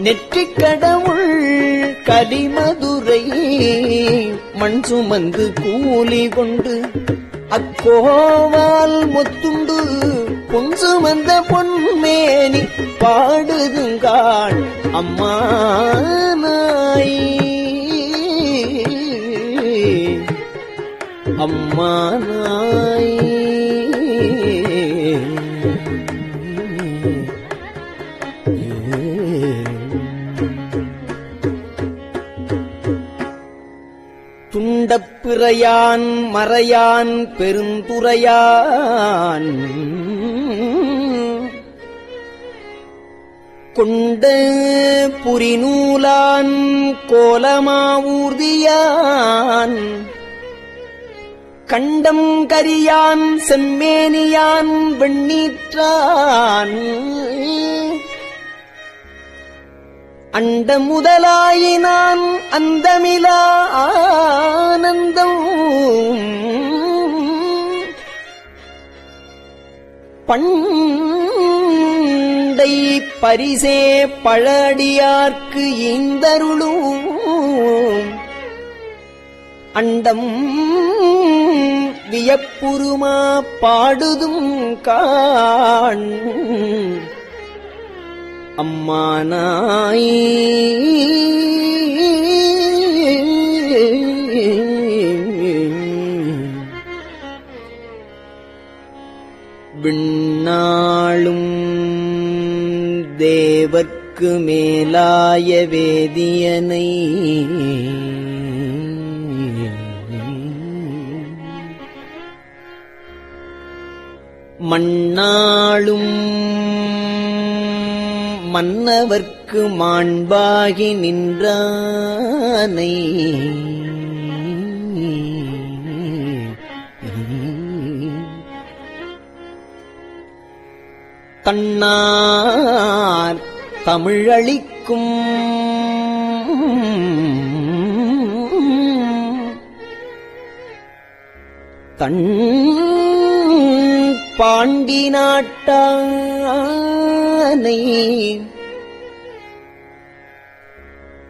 நெற்றி கடவுள் கலிமதுரை மண் சுமந்து கூலி கொண்டு அக்கோவால் முத்துண்டு பொன் சுமந்த பொன்மேனி பாடுதுங்காள் அம்மானாய் அம்மானாய் துண்டப்பிறையான் மறையான் பெருந்துரையான் கொண்ட புரிநூலான் கோலமாவூர்தியான் கண்டம் கரியான் செம்மேனியான் வெண்ணீற்றான் அண்ட முதலாயினான் அந்தமிலா ஆனந்தம் பண்டை பரிசே பழடியார்க்கு ஈந்தருளும் அண்டம் வியப்புருமா பாடுதும் காண் அம்மானாய் விண்ணாளும் தேவர்க்கு மேலாய வேதியனை மண்ணாளும் மன்னவர்க்கு மாண்பாகி நின்றானை தன்னார் தமிழளிக்கும் தன் பாண்டி நாட்டானை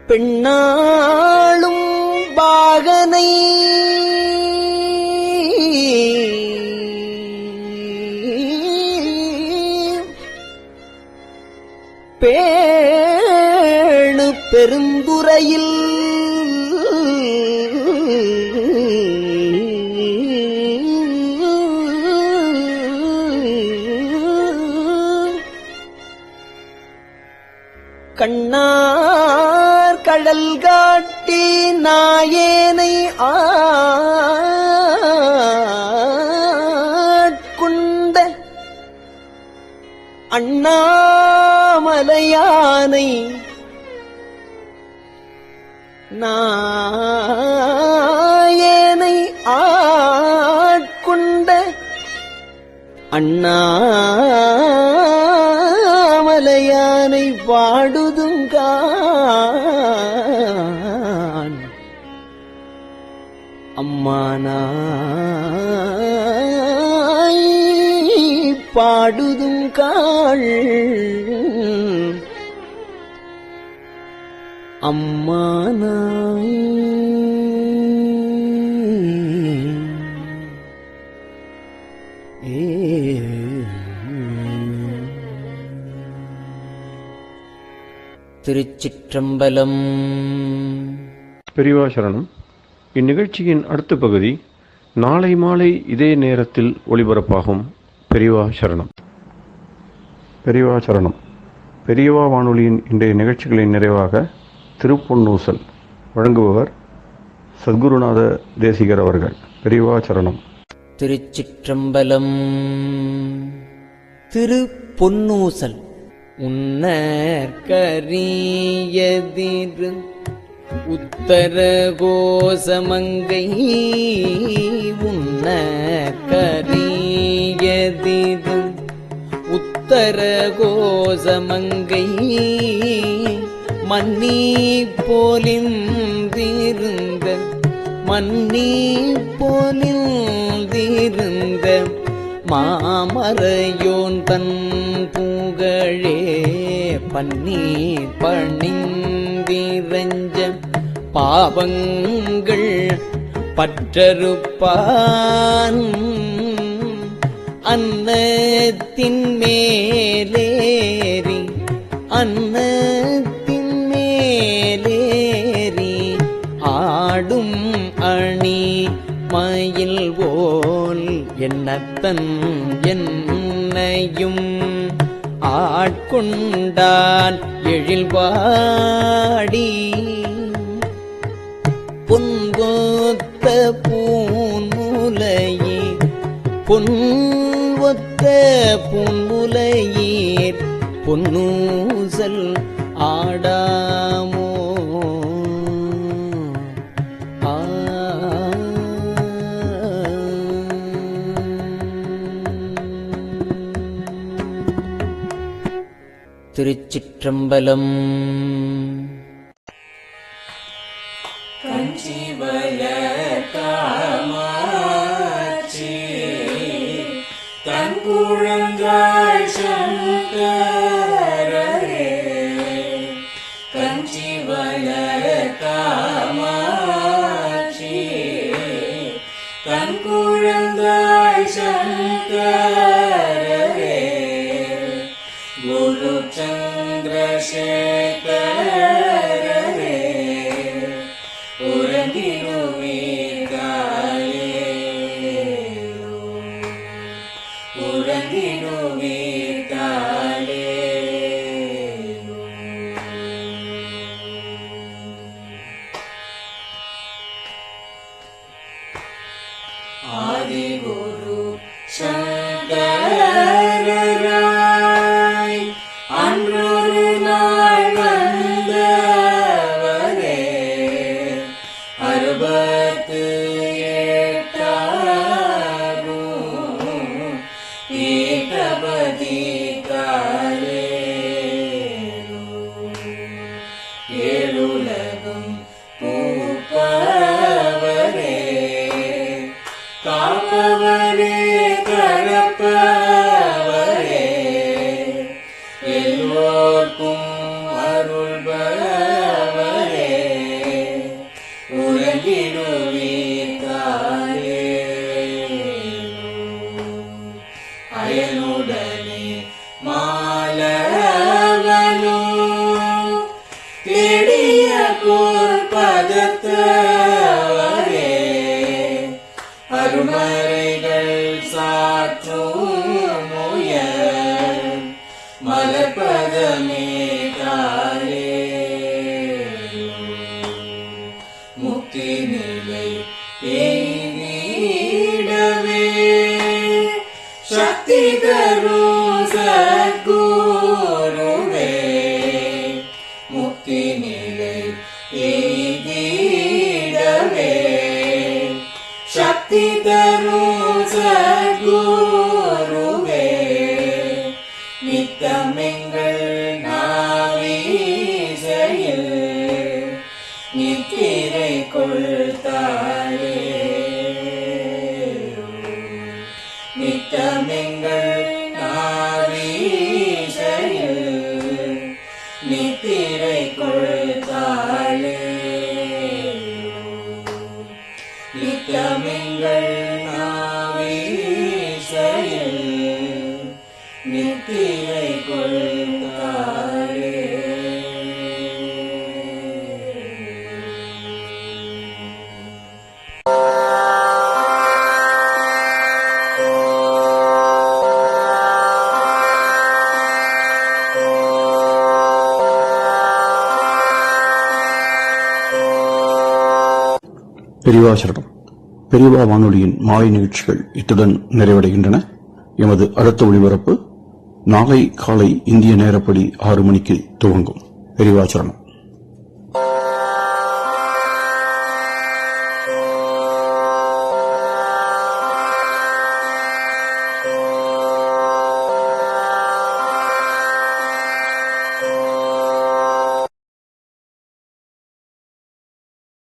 பெண்ணாளும் பாகனை பேணு பெருந்துறையில் கண்ணார் கடல் காட்டி நாயேனை ஆட்கொண்ட அண்ணாமலையானை நாயேனை ஆட்கொண்ட அண்ணாமலையானை பாடுதுங்கான் அம்மானாய் பாடுதுங்காள் அம்மானாய் திருச்சிற்றம்பலம். பெரியவா சரணம். இந்நிகழ்ச்சியின் அடுத்த பகுதி நாளை மாலை இதே நேரத்தில் ஒளிபரப்பாகும். பெரியவா சரணம். பெரியவா சரணம். பெரியவா வானொலியின் இன்றைய நிகழ்ச்சிகளின் நிறைவாக திருப்பொன்னூசல் வழங்குபவர் சத்குருநாத தேசிகர் அவர்கள். பெரியவா சரணம். திருச்சிற்றம்பலம். திரு பொன்னூசல். உன்னற்கரியதிரு உத்தர கோசமங்கை உன்னற்கரியதிரு உத்தர கோசமங்கை மன்னி போலிந்திருந்த மன்னி போலிந்திருந்த மாமரையோன் தன் புகழே பன்னீர் பணிந்திரஞ்ச பாவங்கள் பற்றறுப்பான் அன்னத்தின் மேலேறி அன்னத்தின் மேலேறி ஆடும் அணி மயில் போல் என்னத்தன் என்னையும் ஆட்கொண்டான் எழில்வாடி பொன்கொத்த பூன்முலையீர் பொன்வொத்த பூன்முலையீர் பொன்னூசல் ஆடாமோ திருச்சிற்றம்பலம். கஞ்சிவய காமாட்சி தன் குழந்தாய் சங்கரரே கஞ்சிவய காமாட்சி தன் குழந்தாய் சங்கரரே குரு சந்திரசேகரரே உறங்கிடுவீர்களேலோ உறங்கிடுவீர்களேலோ. ஆதிகுரு சங்கரராய் அன்றொரு நாள் வந்தவரே அறுபத்து எட்டாகும் பீட்டபதி காலேலோ ஏழுலகும் பூப்பவரே காப்பவரே கரப்பவரே எல்லோர்க்கும் அருள்பவரே உறங்கிடுவீர்களேலோ அயனுடனே மாலவனோ தேடிய பொற்பதத்தவரே அருமறைகள் சாற்றும் முயல் மலர்பதமே காலேலோ முக்தி நிலை எய்திடவே சக்தி தரும் சத்குருவே முக்தி நிலை எய்திடவே சக்தி தரும் சத்குருவே நித்தமெங்கள் நாவி பெரியவாசரணம். பெரியவா வானொலியின் மாலை நிகழ்ச்சிகள் இத்துடன் நிறைவடைகின்றன. எமது அடுத்த ஒளிபரப்பு நாளை காலை இந்திய நேரப்படி 6 மணிக்கு துவங்கும். பெரியவாசரணம்.